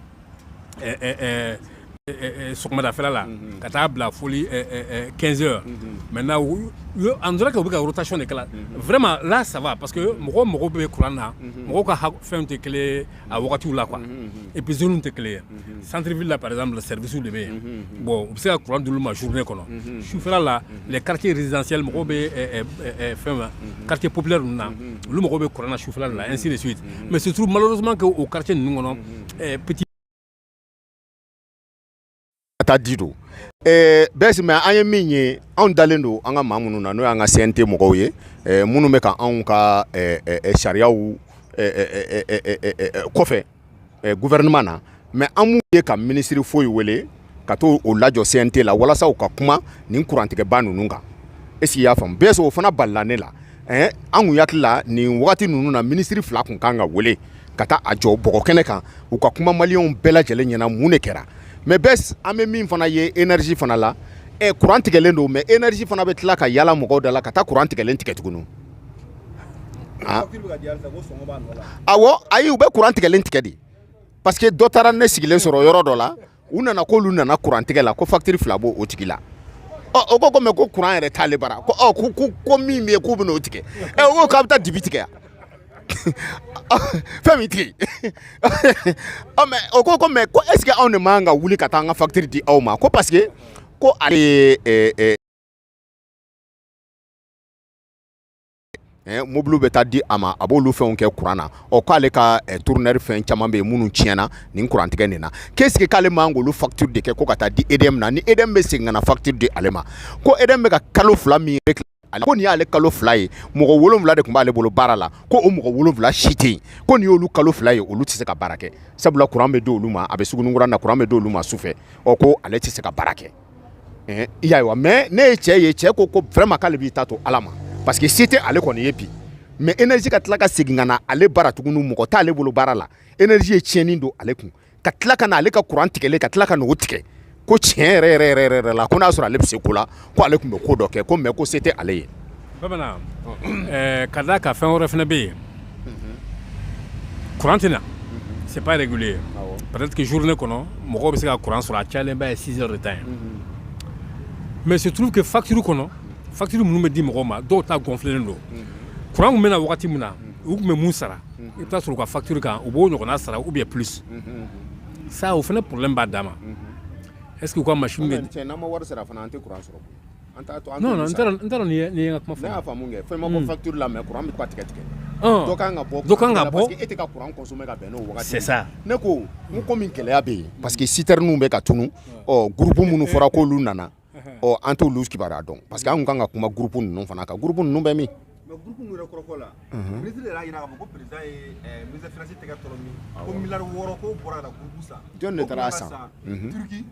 sɔgɔmadafɛla la ka taa bila foli 15 heures maintenant on dirait que u bɛ ka rotation de kɛla vraiment là ça va parce que mɔgɔw bɛ courant na mɔgɔw ka fɛnw tɛ kelen a wagatiw la quoi et puis zone tɛ kelen ye centre ville la par exemple service de bɛ yen bon u bɛ se ka courant d'olu ma journée kɔnɔ sufɛla la les quartiers résidentiels mɔgɔw bɛ fɛn quartier populaire ninnu na olu mɔgɔw bɛ courant na sufɛla de la ainsi de suite mais se trouve malheureusement que au quartier ninnu kɔnɔ petit taa di do bɛɛ mais an ye min ye anw dalen do an ka maa minnu na n'o y'an ka CNT mɔgɔw ye minnu bɛ ka anw ka sariyaw kɔfɛ gouvernement na mais an m'u ye ka ministre foyi wele ka t'o lajɔ CNT la walasa u ka kuma nin kurantigɛba ninnu kan est-ce qu'il y'a faamu bɛɛ o fana balila ne la an kun yakili la nin wagati ninnu na ministre fila kun kan ka wele ka taa a jɔ bɔgɔ kɛnɛ kan u ka kuma maliyɛnw bɛɛ lajɛlen ɲɛna mun de kɛra mais bɛɛ an bɛ min fana ye énergie fana la courant tigɛlen don mais énergie fana bɛ tila ka yala mɔgɔw da la ka taa courant tigɛlen tigɛ tuguni awɔ ayi u bɛ courant tigɛlen tigɛ de parce que dɔ taara ne sigilen sɔrɔ yɔrɔ dɔ la u nana k'olu nana courant tigɛ la ko facture fila b'o tigi la o ko mais ko courant yɛrɛ t'ale bara ko min bɛ yen k'u bɛ n'o tigɛ o ko k'a bɛ taa dibi tigɛ yan fɛn min tigi mais o ko mais ko est-ce que anw de man ka wuli ka taa an ka facture di aw ma ko parce que ko ale ye mobile bɛ taa di a ma a b'olu fɛnw kɛ courant na k'ale ka tourneur fɛn caman bɛ yen minnu tiɲɛna nin courant tigɛ nin na qu'est-ce que k'ale man k'olu facture de kɛ ko ka taa di EDM na ni EDM bɛ segin ka na facture di ale ma ko EDM bɛ ka kalo 2 min ko nin y'ale kalo 2 ye mɔgɔ 7 de tun b'ale bolo baara la ko o mɔgɔ 7 si tɛ yen ko nin y'olu kalo 2 ye olu tɛ se ka baara kɛ sabula courant bɛ di olu ma a bɛ sugunikura na courant bɛ di olu ma sufɛ ko ale tɛ se ka baara kɛ i y'a ye wa mais ne ye cɛ ye cɛ ko vraiment k'ale b'i ta to Ala ma parce que si tɛ ale kɔni ye bi mais énergie ka tila ka segin ka na ale baara tuguni mɔgɔ t'ale bolo baara la énergie ye tiɲɛni don ale kun ka tila ka na ale ka courant tigɛlen ka tila ka n'o tigɛ ko tiɲɛ yɛrɛ la ko n'a sɔrɔ ale bɛ se ko la ko ale tun bɛ ko dɔ kɛ ko mais ko se tɛ ale ye bamanan ka da ka fɛn wɛrɛ fana bɛ yen courant tɛna c'est pas régulier peut-être que journée kɔnɔ mɔgɔw bɛ se ka courant sɔrɔ a cayalenba ye 6 heures de temps ye mais se trouve que facture kɔnɔ facture minnu bɛ di mɔgɔw ma dɔw ta gonflelen don courant kun bɛ na wagati min na u tun bɛ mun sara i bɛ taa sɔrɔ u ka facture kan u b'o ɲɔgɔnna sara ou bien plus ça o fana problème b'a dan ma est-ce que u ka machine bɛ n'an ma wari sara fana an tɛ courant sɔrɔ non n t'a dɔn ni ye n ka kuma fɔ ne y'a faamu kɛ fɛn ma bɔ facture la mais courant bɛ ka tigɛ dɔ kan ka bɔ parce que e tɛ ka courant consommer ka bɛn n'o wagati c'est ça ne ko n ko min gɛlɛya bɛ yen parce que citerne bɛ ka tunu groupe minnu fɔra k'olu nana an t'olu kibaruya dɔn parce que an kun kan ka kuma groupe ninnu fana kan groupe ninnu bɛ min mais groupe ninnu yɛrɛ kɔrɔfɔ la ministre yɛrɛ y'a jira k'a fɔ ko président ye ministre finance tɛgɛ tɔrɔ min ko miliyari 6 ko bɔra ka groupe san jɔn de taara san Turquie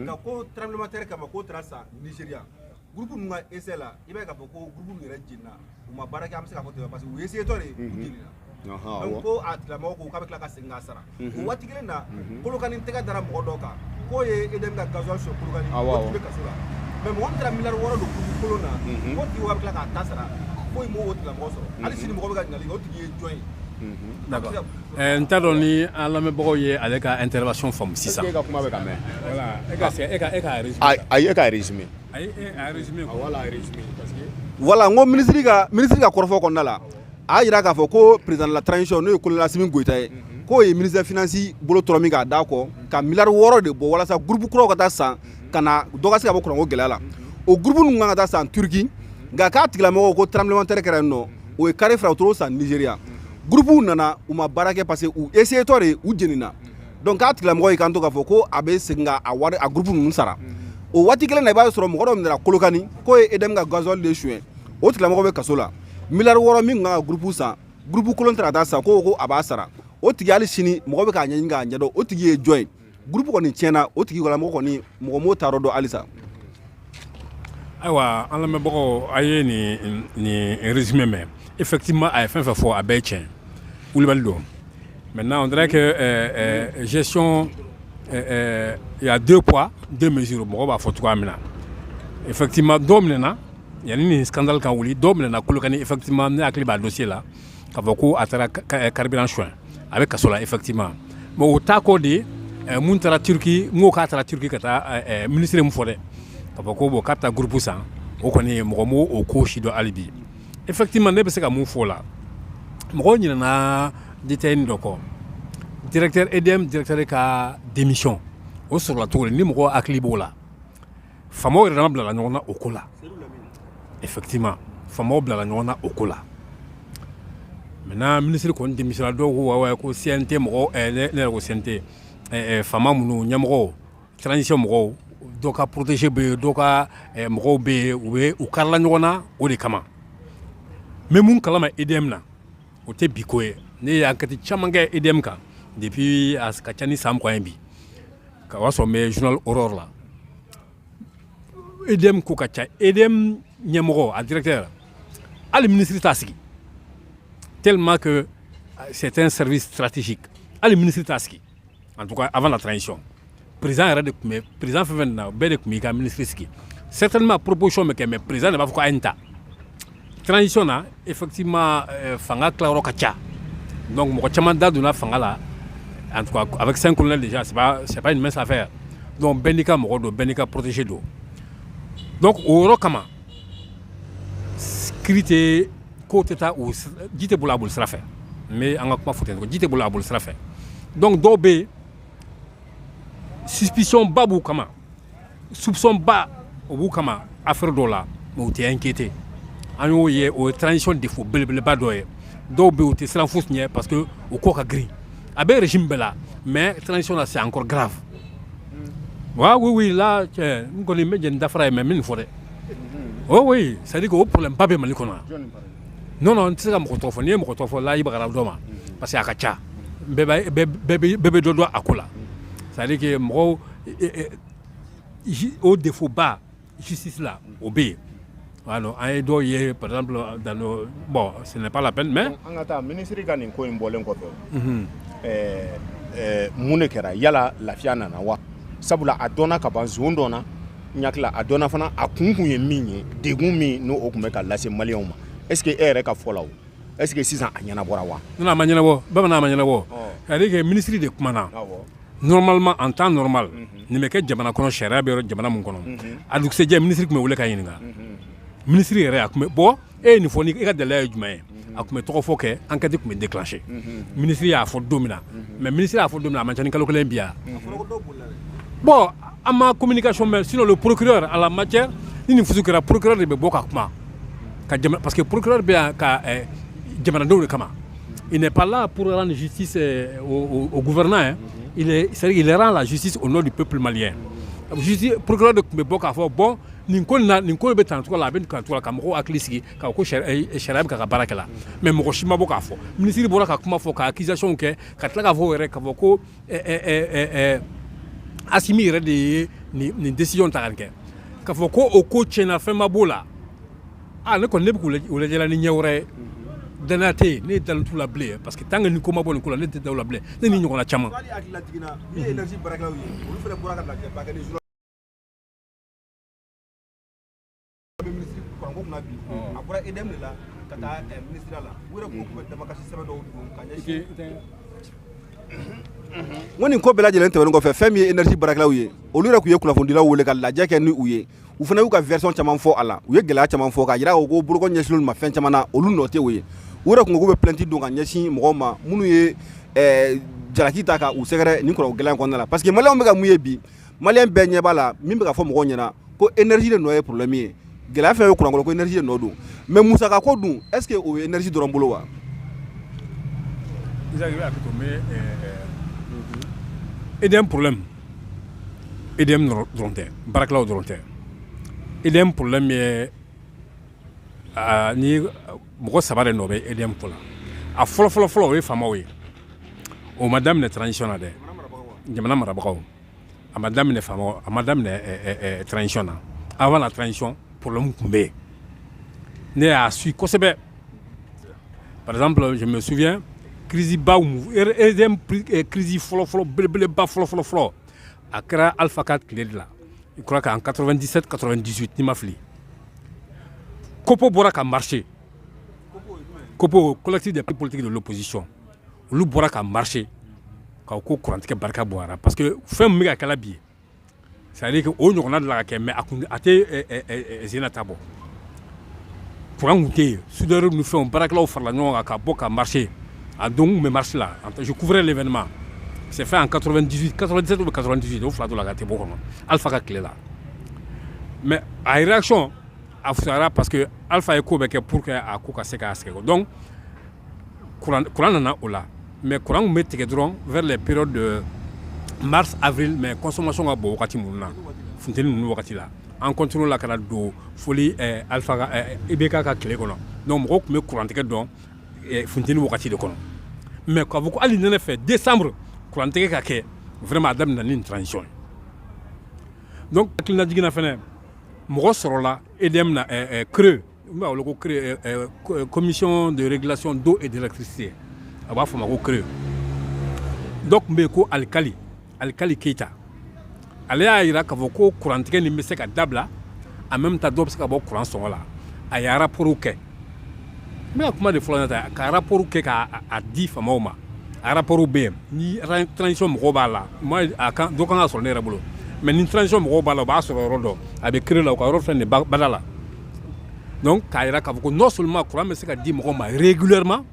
ka ko tremblement de terre kama k'o taara san Nigeria groupe ninnu ka essai la i b'a ye k'a fɔ ko groupe ninnu yɛrɛ jenina u ma baara kɛ an bɛ se k'a fɔ ten parce que u essayé tɔ de u jenina donc ko a tigilamɔgɔ ko k'a bɛ tila ka segin k'a sara o waati kelen na Kolokani tɛgɛ dara mɔgɔ dɔ kan k'o ye EDM ka gasoil sɔrɔ Kolokani o tigi bɛ kaso la mais mɔgɔ min taara miliyari 6 don groupe kolon na k'o tigi bɛ tila k'a ta sara foyi m'o tigilamɔgɔ sɔrɔ hali sini mɔgɔ bɛ ka ɲininkali kɛ o tigi ye jɔn ye d'accord n t'a dɔn ni an lamɛnbagaw ye ale ka intervention faamu sisan e ka kuma bɛ ka mɛn voilà e ka résumé ayi e ka résumé ayi a résumé voilà résumé parce que voilà n ko ministre ka kɔrɔfɔ kɔnɔna la a y'a jira k'a fɔ ko président de la transition n'o ye Kololi Asimi Goyita ye k'o ye ministre des finances bolo tɔrɔ min k'a d'a kɔ ka miliyari 6 de bɔ walasa groupe kuraw ka taa san ka na dɔ ka se ka bɔ kuranko gɛlɛya la o groupe ninnu kan ka taa san Turquie nka k'a tigilamɔgɔw ko tremblement de terre kɛra yen nɔ o ye carré fila u t'o san Nigeria groupe nana u ma baara kɛ parce que u essayé tɔ de u jenina donc k'a tigilamɔgɔ y'i kanto k'a fɔ ko a bɛ segin ka a wari a groupe ninnu sara o waati kelen na i b'a sɔrɔ mɔgɔ dɔ min nana Kolokani k'o ye EDM ka gasoil de suɲɛ o tigilamɔgɔ bɛ kaso la miliyari 6 min kan ka groupe san groupe kolon tɛ ka taa san ko a b'a sara o tigi hali sini mɔgɔ bɛ k'a ɲɛɲini k'a ɲɛdɔn o tigi ye jɔn ye groupe kɔni tiɲɛna o tigi wala mɔgɔ kɔni mɔgɔ m'o taarɔ dɔn halisa. Ayiwa an lamɛnbagaw a ye nin résumé mɛn effectivement a ye fɛn fɛn fɔ a bɛɛ tiɲɛ Kulibali don maintenant on dirait que gestion il y a 2 poids 2 mesures mɔgɔ b'a fɔ cogoya min na effectivement dɔw minɛna yanni nin scandale ka wuli dɔw minɛna Kolokani effectivement ne hakili b'a dossier la k'a fɔ ko a taara carburant soin a bɛ kaso la effectivement mais o t'a kɔ de mun taara Turki n ko k'a taara Turki ka taa ministre mun fɔ dɛ k'a fɔ ko bon k'a bɛ taa groupe san o kɔni mɔgɔ m'o o ko si dɔn hali bi effectivement ne bɛ se ka mun fɔ o la mɔgɔw ɲinɛna détail dɔ kɔ directeur EDM directeur ka démission o sɔrɔla cogo di ni mɔgɔ hakili b'o la faamaw yɛrɛ dama bilala ɲɔgɔn na o ko la effectivement faamaw bilala ɲɔgɔn na o ko la maintenant ministre kɔni démissionna dɔw ko wawa ko CNT mɔgɔ ne yɛrɛ ko CNT faama minnu ɲɛmɔgɔw transition mɔgɔw dɔw ka protégé bɛ yen dɔw ka mɔgɔw bɛ yen u karila ɲɔgɔn na o de kama mais mun kalama EDM na o tɛ bi ko ye ne ye enquête caman kɛ EDM kan depuis a ka ca ni san 20 ye bi ka o y'a sɔrɔ n bɛ journal Aurore la EDM ko ka ca EDM ɲɛmɔgɔ a directeur hali ministre t'a sigi tellement que c'est un service stratégique hali ministre t'a sigi en tout cas avant la transition président yɛrɛ de tun bɛ président fɛn fɛn na bɛɛ de tun b'i ka ministre sigi certainement proposition bɛ kɛ mais président de b'a fɔ ko a ye nin ta transition na effectivement fanga tilayɔrɔ ka ca donc mɔgɔ caman da donna fanga la en tout cas avec 5 colonels déjà c'est pas une mince affaire donc bɛɛ n'i ka mɔgɔ don bɛɛ n'i ka protégé don donc o yɔrɔ kama kiiri tɛ ko tɛ taa o ji tɛ bolo a boli sira fɛ n bɛ an ka kuma fɔ ten ji tɛ bolo a boli sira fɛ donc dɔw bɛ yen suspicion ba b'u kama soupçon ba o b'u kama affaire dɔw la mais u tɛ inquiété an y'o ye o ye transition défaut belebeleba dɔ ye dɔw bɛ yen u tɛ siran fosi ɲɛ parce que o ko ka girin a bɛ régime bɛɛ la mais transition là c'est encore grave oui là n kɔni n bɛ jɛn dafara ye mais n bɛ nin fɔ dɛ oui c'est à dire que o problème ba bɛ Mali kɔnɔ non n tɛ se ka mɔgɔ tɔgɔ fɔ n'i ye mɔgɔ tɔgɔ fɔ là i bagara dɔ ma parce que a ka ca bɛɛ bɛ dɔ dɔn a ko la c'est à dire que mɔgɔw o défaut ba justice la o bɛ yen alors an ye dɔw ye par exemple dans nos bon ce n'est pas la peine mais an ka taa ministre ka nin ko in bɔlen kɔfɛ mun de kɛra yala lafiya nana wa sabula a dɔnna ka ban zon dɔnna n hakili a dɔnna fana a kun ye min ye degun min n'o tun bɛ ka lase maliyɛnw ma est ce que e yɛrɛ ka fɔ la o est ce que sisan a ɲɛnabɔra wa non a ma ɲɛnabɔ bamanan a ma ɲɛnabɔ c'est à dire que ministre de kumana normalement en temps normal nin bɛ kɛ jamana kɔnɔ sariya bɛ yɔrɔ jamana mun kɔnɔ a dugusɛjɛ ministre tun bɛ wele ka ɲininka ministre yɛrɛ a tun bɛ bɔ e ye nin fɔ ni e ka daliya ye jumɛn ye a tun bɛ tɔgɔ fɔ kɛ enquête tun bɛ déclencher ministre y'a fɔ don min na mais ministre y'a fɔ don min na a man ca ni kalo kelen bi yan bon an ma communication mɛn sinon le procureur à la matière ni nin fusu kɛra procureur de bɛ bɔ ka kuma ka jamana parce que procureur bɛ yan ka jamanadenw de kama il n'est pas là pour rendre justice au gouvernant hein. C'est-à-dire il rend la justice au nom du peuple malien justice procureur de tun bɛ bɔ k'a fɔ bon nin ko bɛ tan cogo la a bɛ tan cogo la ka mɔgɔw hakili sigi ka ko sariya bɛ ka baara kɛ la mais mɔgɔ si ma bɔ k'a fɔ ministre bɔra ka kuma fɔ ka accusation kɛ ka tila k'a fɔ yɛrɛ k'a fɔ ko Assimi yɛrɛ de ye nin décision ta ka nin kɛ k'a fɔ ko o ko tiɲɛna fɛn ma b'o la ne kɔni ne bɛ k'u lajɛla ni ɲɛ wɛrɛ ye danaya tɛ yen ne dalen t'u la bilen parce que tant que ni ko ma bɔ nin ko la ne tɛ da u la bilen ne ni ɲɔgɔnna caman. a bɔra EDM de la ka taa ministère la u yɛrɛ ko bɛ damakasi sɛbɛn dɔw don ka ɲɛsin n ko nin ko bɛɛ lajɛlen tɛmɛnen kɔfɛ fɛn min ye énergie baarakɛlaw ye olu yɛrɛ tun ye kunnafonidilaw wele ka lajɛ kɛ ni u ye u fana y'u ka version caman fɔ a la u ye gɛlɛya caman fɔ k'a jira ko bolokɔ ɲɛsinlen ma fɛn caman na olu nɔ tɛ o ye u yɛrɛ tun ko k'u bɛ plainte don ka ɲɛsin mɔgɔw ma minnu ye jalaki ta ka u sɛgɛrɛ nin kɔrɔ gɛlɛya kɔnɔna la parce que maliyɛnw bɛ ka mun ye bi maliyɛn bɛɛ ɲɛ b'a la min bɛ ka fɔ mɔgɔw ɲɛna ko énergie de nɔ ye problème ye gɛlɛya fɛn ye kurankolon ko énergie de nɔ don mais musaka ko dun est ce que o ye énergie dɔrɔn bolo wa. EDM problème EDM dɔrɔn tɛ baarakɛlaw dɔrɔn tɛ EDM problème ye ni mɔgɔ saba de nɔ bɛ EDM ko la a fɔlɔ o ye faamaw ye o ma daminɛ transition na dɛ jamana marabagaw à madame transition avant la transition problème kumbe ne a su kosɛbɛ. Par exemple, je me souviens crise ba crise fɔlɔ belebeleba fɔlɔ a kɛra Alpha 4 tile de la. Je crois qu'en 97 98 ni ma fili. Kopo bɔra ka marché. Kopo collectif des partis politiques de l'opposition. Olu bɔra ka marché. Ka ko kurantigɛ barika bɔra parce que fɛn min bɛ ka kɛla bi. C'est-à-dire que o ɲɔgɔnna de la ka kɛ mais a tɛ zena ta bɔ. Courant tɛ yen soudeur ni fɛnw baarakɛlaw farala ɲɔgɔn kan ka bɔ ka marché. A donc me marché là. Je couvrais l'événement. C'est fait en 97 ou 98 au fila de la gâte beaucoup. Alpha ka clé là. Mais à réaction à Fusara parce que Alpha est couvert pour que à Kuka seka aske. Donc courant nana ola. Mais courant met drone vers les périodes de mars avril mais consommation a beaucoup wakati munna. Funteni nous wakati là. En continuant la kana do folie Alpha Ibeka ka clé kono. Donc moko me courant teke don funteni wakati de kono. Mais quand vous allez ne fait décembre courant teke ka ke vraiment adam na une transition. Donc kilina digina fene moko sorola edem na creux ma loko creux commission de régulation d'eau et d'électricité aba fo mako creux. Donc mbeko alkali Keita ale a ira ka ko courant teke ni mese ka dabla en même temps do ka bo courant son la a ya rapport ke mais comment de flonata ka rapport ke ka a di famoma a rapport BM ni transition mo ba la moi aka do kan so ne rabolo mais ni transition mo ba la ba so rodo avec créer la ka ro fene badala donc ka ira ka ko non seulement courant mais c'est ka di mo ma régulièrement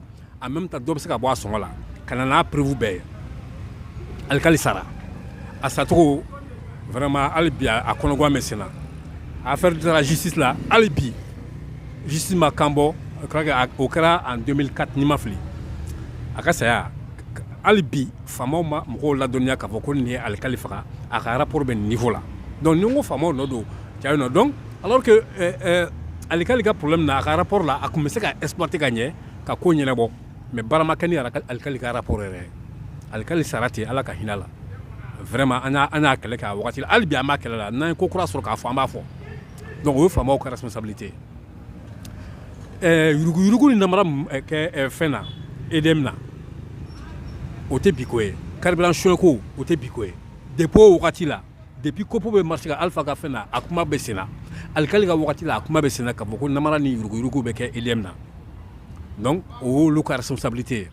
en même temps do ka bo son la kanana prévu be alkali sara a satoko vraiment albi a konogwa mesena affaire de la justice là albi justice Makambo au Kra en 2004 ni mafli akasaya albi famo ma mo la donia ka voko ni alkali faka aka rapport ben niveau là donc nous famo no do tiano donc alors que alkali ka problème na aka rapport là a commencé à exploiter gagner ka ko nyene bo mais barama kani alkali ka rapport re alkali sarati ala ka hinala vraiment ana kele ka wakati albi ama kele la nan ko kura sur ka fo amba fo donc o famo ka responsabilité yurugu ni namara ke fena edemna o te bikoe carburant shoko o te bikoe dépôt wakati la depuis kopo be marché Alpha ka fena akuma be sena alkali ka wakati la akuma be sena ka boko namara ni yurugu be ke edemna donc o lu ka responsabilité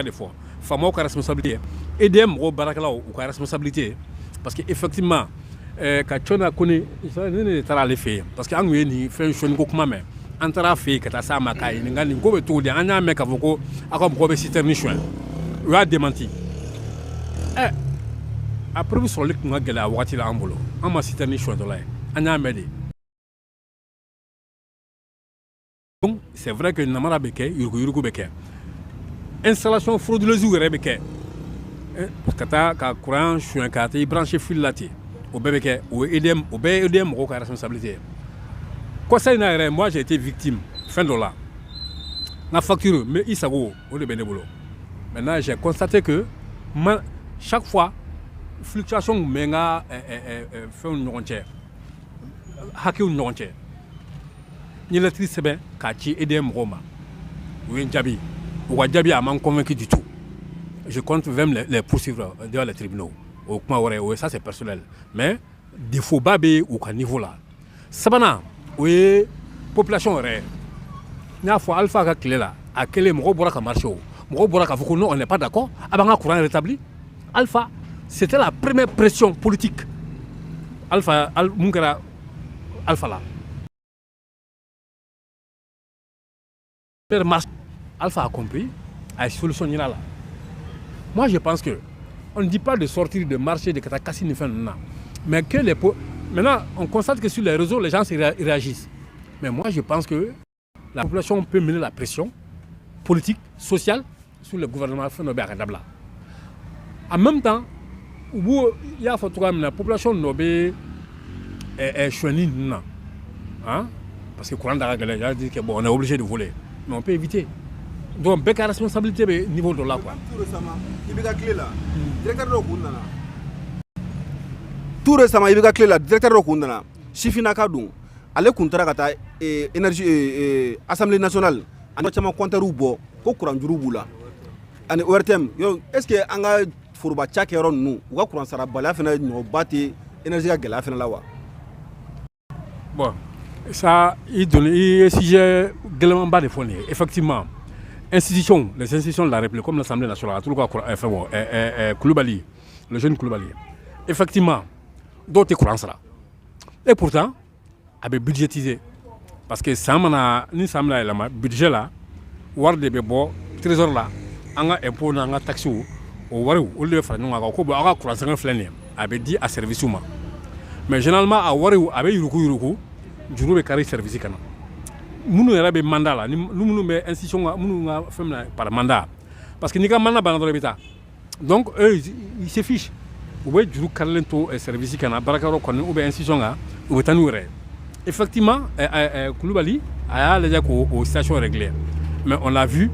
des fois famo ka responsabilité edem ro barakala o ka responsabilité parce que effectivement ka chona koni ne tara le fe parce que angu ni fe shoni ko kuma me antara fe ka ta sama kai ni ngani ko be to de anya me ka foko akom ko be citerne chouin ou a démenti après vous sur le nga gela wakati la ambolo ama citerne chouin de là anya me de donc c'est vrai que namara beke yurugu beke installation frauduleuse ou rebeke parce que ta ka courant chouin ka ta branché fil laté au bébé au EDM au responsabilité. Quoi ça moi j'ai été victime fin de là. La facture mais il s'ago au de bénévole. Maintenant j'ai constaté que chaque fois fluctuation menga fait une rontière. Hacker une rontière. Ni l'électricité ben quartier EDM Roma. Ou un jabi. Ou un jabi a m'en convaincu du tout. Je compte même les poursuivre devant les tribunaux. Au point ça c'est personnel mais défaut babé au niveau là sabana oui population réelle n'a fois Alpha ka clé là à quel mo bora ka marché mo bora ka foko non on n'est pas d'accord abanga courant rétabli Alpha c'était la première pression politique Alpha mungara Alpha là Alpha a compris a solutionné là moi je pense que on ne dit pas de sortir de marché de Katakasi ni fin mais que les maintenant on constate que sur les réseaux les gens réagissent mais moi je pense que la population peut mener la pression politique sociale sur le gouvernement en même temps où il y a la population nobé est choisie hein parce que courant d'arrêt dit que bon on est obligé de voler mais on peut éviter Donc bɛɛ ka responsabilité bɛ niveau dɔ la quoi. Tout récemment i bɛ ka tile la directeur dɔ kun nana. Tout récemment i bɛ ka tile la directeur dɔ kun nana sifinaka dun ale kun taara ka taa énergie assemblée nationale ani caman compteurs bɔ ko courant juru b'u la ani ORTM est ce que an ka foroba ca kɛyɔrɔ ninnu u ka courant sara baliya fana ɲɔgɔnba tɛ énergie ka gɛlɛya fana la wa. Bon ça il est sujet gɛlɛmanba de fɔ nin ye effectivement les institutions de la République comme l'Assemblée nationale tout le cas Koulibaly le jeune Koulibaly effectivement dɔw tɛ courant sara et pourtant a bɛ budgétiser parce que san mana ni san bɛna yɛlɛma budget la wari de bɛ bɔ trésor la an ka impôt n'an ka taxes o wariw olu de bɛ fara ɲɔgɔn kan ko bon aw ka courant sɛgɛn filɛ nin ye a bɛ di a service ma mais généralement a wariw a bɛ yuruku juru bɛ kari service kana minnu yɛrɛ bɛ mandat la ni minnu bɛ institution ka minnu ka fɛn minɛ par mandat parce que n'i ka mandat banna dɔrɔn i bɛ taa donc eux ils se fichent u bɛ juru karilen to service kana baarakɛyɔrɔ kɔni ou bien institution kan u bɛ taa n'u yɛrɛ ye effectivement Koulibaly a y'a lajɛ k'o situation régler mais on l'a vu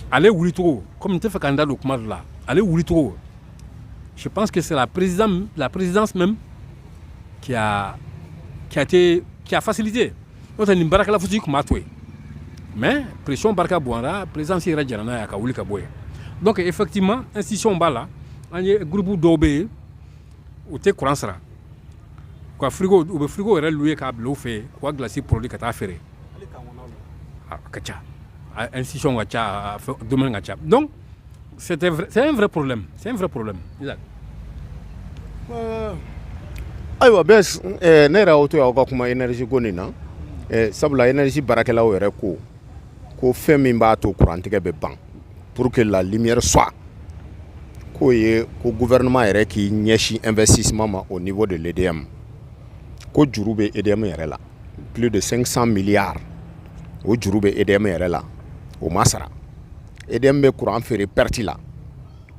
ale wulicogo comme n tɛ fɛ ka n da don kuma dɔ la ale wulicogo je pense que c'est la présidence même qui a facilité n'o tɛ nin baarakɛla fosi tun b'a to yen mais pression barika bonyana présidence yɛrɛ jɛra n'a ye a ka wuli ka bɔ yen donc effectivement institution b'a la an ye groupe dɔw bɛ yen u tɛ courant sara u bɛ frigo yɛrɛ louer k'a bila u fɛ yen k'u ka glace produit ka taa feere a ka ca institution ka ca domaine ka ca donc c'est un vrai problème ayiwa bɛs ne yɛrɛ y'o to y'aw ka kuma énergie ko nin na sabula énergie baarakɛlaw yɛrɛ ko fɛn min b'a to courant tigɛ bɛ ban pour que la lumière soit ko ye ko gouvernement yɛrɛ k'i ɲɛsin investissement ma au niveau de l'EDM ko juru bɛ EDM yɛrɛ la plus de 500 milliards o juru bɛ EDM yɛrɛ la o ma sara EDM bɛ courant feere perte la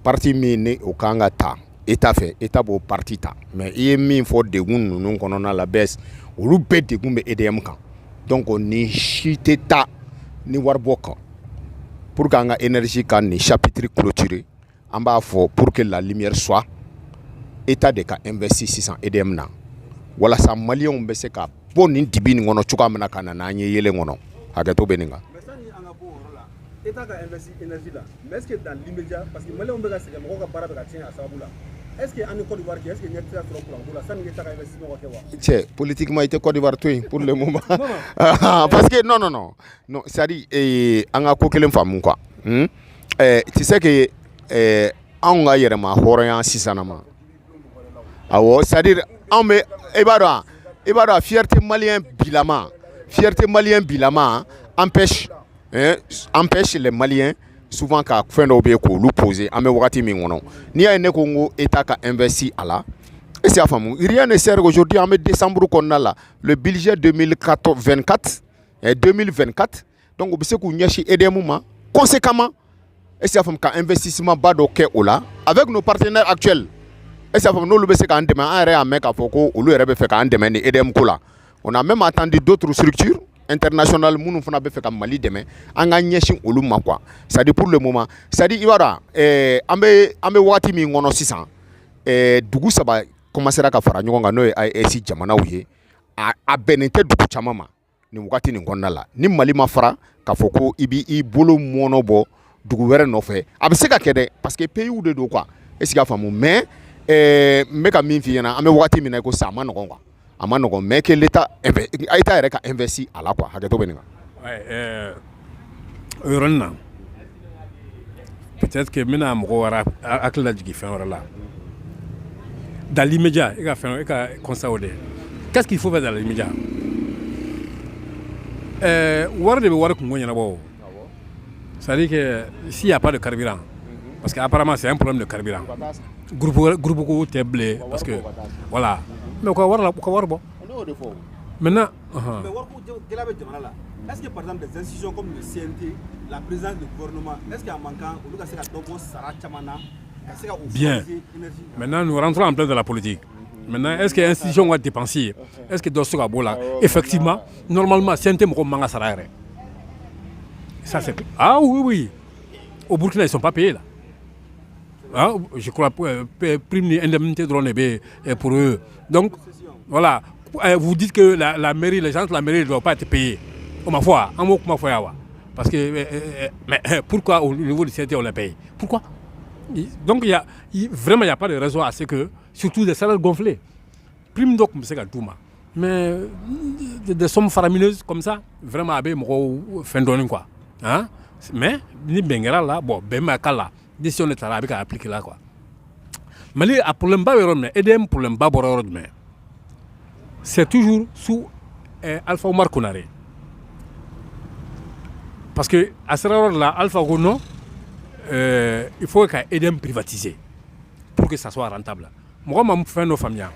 parti min ni o kan ka ta État fɛ État b'o parti ta mais i ye min fɔ degun ninnu kɔnɔna la bɛɛ olu bɛɛ degun bɛ EDM kan donc ni si tɛ taa ni waribɔ kan pour que an ka énergie ka nin chapitre clôturer an b'a fɔ pour que la lumière soit État de ka investir sisan EDM na walasa maliyɛnw bɛ se ka bɔ nin dibi nin kɔnɔ cogoya min na ka na n'an ye yelen kɔnɔ hakɛto bɛ nin kan. État ka investir énergie là mais est-ce que dans l'immédiat parce que maliyɛnw bɛ ka sɛgɛn mɔgɔw ka baara bɛ ka tiɲɛ a sababu la est-ce que an ni Côte d'Ivoire est-ce que ɲɛ tɛ se ka sɔrɔ courant ko la sani État ka investissement ka kɛ wa. Cɛ politiquement i tɛ Côte d'Ivoire to yen pour le moment parce que non c'est-à-dire an ka ko kelen faamu quoi tu sais que anw ka yɛrɛma hɔrɔnya sisan ma awɔ c'est-à-dire anw bɛ i b'a dɔn fierté malien bilama empêche les Maliens souvent ka fɛn dɔw bɛ yen k'olu poser an bɛ wagati min kɔnɔ n'i y'a ye ne ko n ko État ka investir a la est-ce que y'a faamu rien ne sert aujourd'hui an bɛ décembre kɔnɔna la le budget 2024 donc u bɛ se k'u ɲɛsin EDM ma conséquemment est-ce que y'a faamu ka investissement ba dɔ kɛ o la avec nos partenaires actuels est-ce que y'a faamu n'olu bɛ se k'an dɛmɛ an yɛrɛ y'a mɛn k'a fɔ ko olu yɛrɛ bɛ fɛ k'an dɛmɛ ni EDM ko la on a même attendu d'autres structures international minnu fana bɛ fɛ ka Mali dɛmɛ an ka ɲɛsin olu ma quoi c'est-à-dire pour le moment c'est-à-dire i b'a dɔn an bɛ wagati min kɔnɔ sisan dugu saba commencera ka fara ɲɔgɔn kan n'o ye AES jamanaw ye a bɛnnen tɛ dugu caman ma nin wagati nin kɔnɔna la ni Mali ma fara k'a fɔ ko i b'i bolo mɔnɔ bɔ dugu wɛrɛ nɔfɛ a bɛ se ka kɛ dɛ parce que pays de don quoi est-ce que y'a faamu mais n bɛ ka min f'i ɲɛna an bɛ wagati min na ko sisan a ma nɔgɔn quoi. A ma nɔgɔn mais que l'État yɛrɛ ka investir a la quoi hakɛto bɛ nin kan. O yɔrɔnin na peut-être que n bɛna mɔgɔ wɛrɛ hakili lajigin fɛn wɛrɛ la dans l'immédiat i ka constat o de qu'est-ce qu'il faut faire dans l'immédiat wari de bɛ wari kungo ɲɛnabɔ o c'est-à-dire que s'il y a pas de carburant parce que apparemment c'est un problème de carburant groupe ko tɛ bilen parce que voilà. Mais u ka wari bɔ maintenant mais wari ko gɛlɛya bɛ jamana la est-ce que par exemple des institutions comme le CNT la présidence du gouvernement est-ce qu'il y a manquant olu ka se ka dɔ bɔ sara caman na ka se ka bien maintenant nous rentrons en plein de la politique maintenant est-ce que institution ka dépenser est-ce que dɔ se ka bɔ la effectivement normalement CNT mɔgɔ man ka sara yɛrɛ Ça, c'est... Ah oui, oui. Au Burkina, ils ne sont pas payés là. Hein? Je crois que prime indemnité drone pour eux. Donc, voilà. Vous dites que la mairie, les gens de la mairie ne doivent pas être payés. Parce que, mais pourquoi au niveau du CNT on les paye? Pourquoi? Donc, vraiment, il n'y a pas de raison à ce que, surtout des salaires gonflés. Prime donc, c'est tout. Mais des sommes faramineuses comme ça, vraiment, avec mon fin d'année quoi. Hein? Mais, ni Bengara là, bon, Bemakala, décision de travail à appliquer là quoi. Mais les problèmes bas, EDM problème bas, c'est toujours sous Alpha Omar Konaré. Parce que à ce moment-là, Alpha Gono, il faut que EDM privatisé pour que ça soit rentable. Moi, je fais nos familles.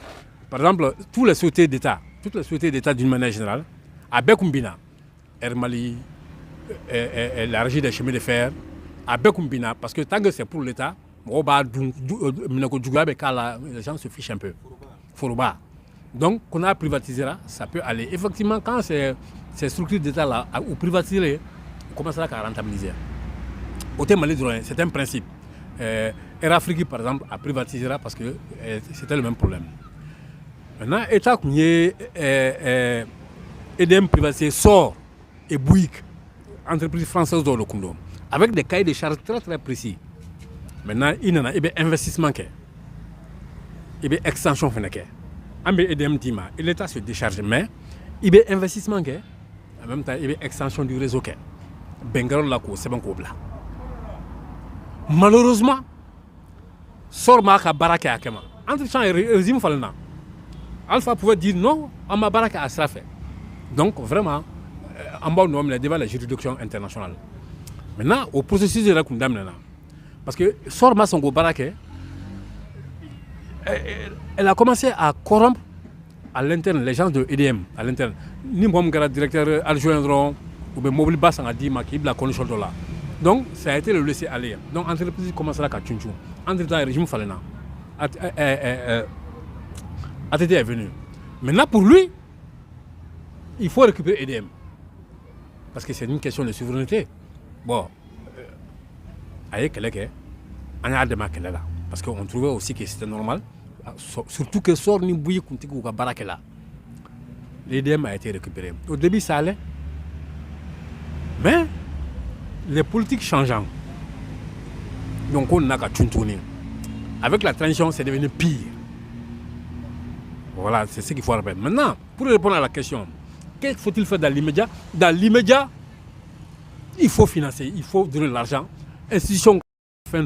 Par exemple, toutes les sociétés d'État d'une manière générale, à Bekumbina, Hermali, la régie des chemins de fer, à Bekumbina, parce que tant que c'est pour l'État, les gens se fichent un peu. Foroba. Donc, qu'on a privatisé là, ça peut aller. Effectivement, quand ces structures d'État là, ou privatisées, on commencera à rentabiliser. Au Mali, c'est un principe. Air Afrique, par exemple, a privatisé là parce que c'était le même problème. Maintenant, l'État qui est EDM privatisé sort et Bouygues, entreprise française dans le Koundou, avec des cahiers de charges très très précis. Maintenant, il y a un investissement, il y a une extension. Il y a EDM Tima, l'État se décharge, mais il y a un investissement, en même temps, il y a une extension du réseau. Bengal là, c'est bon. Malheureusement, Sorma a baraqué à Kema. Entre-temps, le régime Falena. Alpha pouvait dire non, à ma baraque à Srafé. Donc, vraiment, en bas, nous avons devant la juridiction internationale. Maintenant, au processus de la condamnation, parce que Sorma son go baraque, elle a commencé à corrompre à l'interne les gens de EDM, à l'interne. Ni moi, mon directeur adjoint, ou bien mobile basse a dit qui la condition de là. Donc, ça a été le laisser aller. Donc, l'entreprise commence à Tchunchou. Entre-temps, le régime Falena ATT est venu. Maintenant, pour lui, il faut récupérer EDM. Parce que c'est une question de souveraineté. Bon, parce qu'on trouvait aussi que c'était normal. Surtout que sort ni bouillie kuntiku ka barakela. L'EDM a été récupéré. Au début, ça allait. Mais les politiques changeant. Donc on n'a qu'à tourner. Avec la transition, c'est devenu pire. Voilà, c'est ce qu'il faut rappeler. Maintenant, pour répondre à la question, qu'est-ce qu'il faut-il faire dans l'immédiat? Dans l'immédiat, il faut financer, il faut donner de l'argent. Institutions, c'est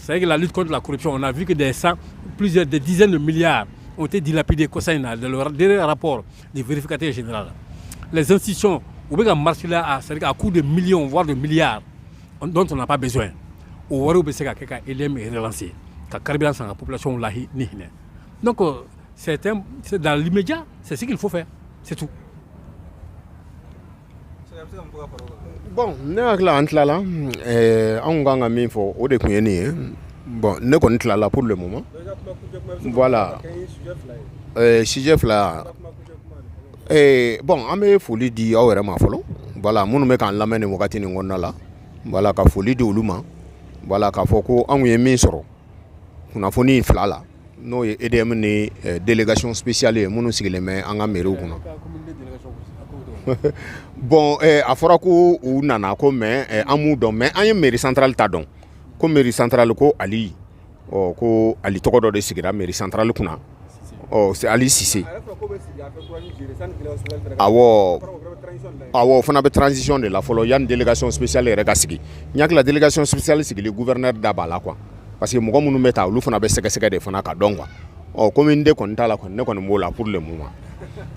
vrai que la lutte contre la corruption, on a vu que des dizaines de milliards ont été dilapidés dans le dernier rapport du vérificateur général. Les institutions, on peut marcher là à coût de millions, voire de milliards, dont on n'a pas besoin. On va relancer. La population donc, c'est dans l'immédiat, c'est ce qu'il faut faire. C'est tout. Bon, ne hakila an tilala anw kan ka min fɔ o de tun ye nin ye. Bon, ne kɔni tilala pour le moment. Voilà. Sujet fila. Bon, an bɛ foli di aw yɛrɛ ma fɔlɔ. Voilà, minnu bɛ k'an lamɛn nin wagati nin kɔnɔna la. Voilà, ka foli di olu ma. Voilà, k'a fɔ ko anw ye min sɔrɔ kunnafoni fila la. N'o ye EDM ni délégation spéciale ye minnu sigilen bɛ an ka mairie kɔnɔ. Bon, a fɔra ko u nana ko mais an m'u dɔn mais an ye mairie centrale ta dɔn ko mairie centrale ko Ali ko Ali tɔgɔ dɔ de sigira mairie centrale kunna c'est Ali Cissé awɔ o fana bɛ transition de la fɔlɔ yanni délégation spéciale yɛrɛ ka sigi n hakili la délégation spéciale sigili gouverneur da b'a la quoi parce que mɔgɔ minnu bɛ taa olu fana bɛ sɛgɛsɛgɛ de fana ka dɔn quoi komi n de kɔni t'a la kɔni ne kɔni b'o la pour le moment.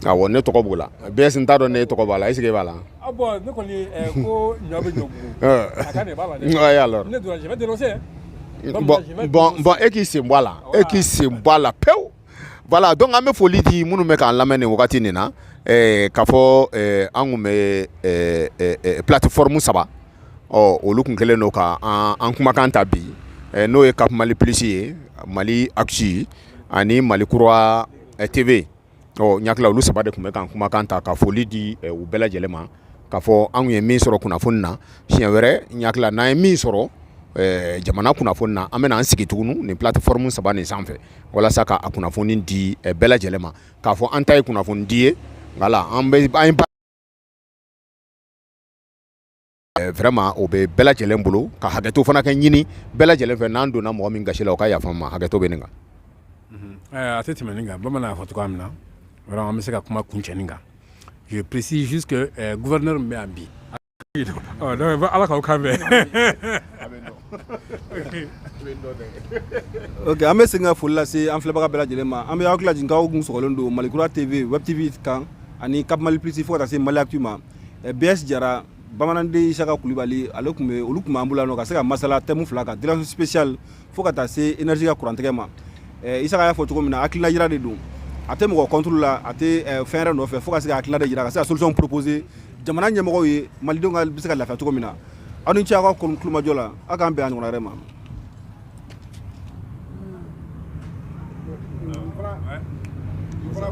Awɔ ne tɔgɔ b'o la BS n t'a dɔn ne tɔgɔ b'a la est-ce que b'a la. Bon ne kɔni ko ɲɔ bɛ ɲɔbugu a ka ne b'a la dɛ. Oui alors. Ne donna je vais dénoncer. Bon e k'i sen bɔ a la e k'i sen bɔ a la pewu. Voilà donc an bɛ foli di minnu bɛ k'an lamɛn nin wagati nin na k'a fɔ an kun bɛ plateforme 3 olu kun kɛlen don ka an kumakan ta bi n'o ye Cap Mali Plus ye Mali Actu ani Mali Kura TV. Ɲakila olu saba de kun bɛ k'an kumakan ta ka foli di u bɛɛ lajɛlen ma k'a fɔ anw ye min sɔrɔ kunnafoni na siɲɛ wɛrɛ n hakili la n'an ye min sɔrɔ jamana kunnafoni na an bɛna an sigi tuguni nin plateforme 3 nin sanfɛ walasa ka a kunnafoni di bɛɛ lajɛlen ma k'a fɔ an ta ye kunnafoni di ye voilà an vraiment o bɛ bɛɛ lajɛlen bolo ka hakɛto fana kɛ ɲini bɛɛ lajɛlen fɛ n'an donna mɔgɔ min gasi la o ka yafa n ma hakɛto bɛ nin kan. A tɛ tɛmɛ nin kan bamanan y'a fɔ cogoya min na vraiment an bɛ se ka kuma kuncɛ nin kan je précise juste que gouverneur min bɛ yan bi donc ala k'aw kan bɛn. Ok, an bɛ segin ka foli lase an filɛbaga bɛɛ lajɛlen ma an bɛ aw lajin k'aw kun sɔgɔlen don Malikura TV Web TV kan ani Cap Mali Plus fo ka taa se Mali Actu ma BS Jara bamananden Isaka Kulibali ale tun bɛ olu tun b'an bolo yan ka se ka masala thème 2 kan délégation spéciale fo ka taa se énergie ka kurantigɛ ma Isaka y'a fɔ cogo min na hakilina yira de don a tɛ mɔgɔ contre la a tɛ fɛn wɛrɛ nɔfɛ fo ka se ka hakilina de yira ka se ka solution proposer jamana ɲɛmɔgɔw ye malidenw ka bɛ se ka lafiya cogo min na aw ni ce aw ka kulumajɔ la aw k'an bɛn a ɲɔgɔnna wɛrɛ ma. Voilà,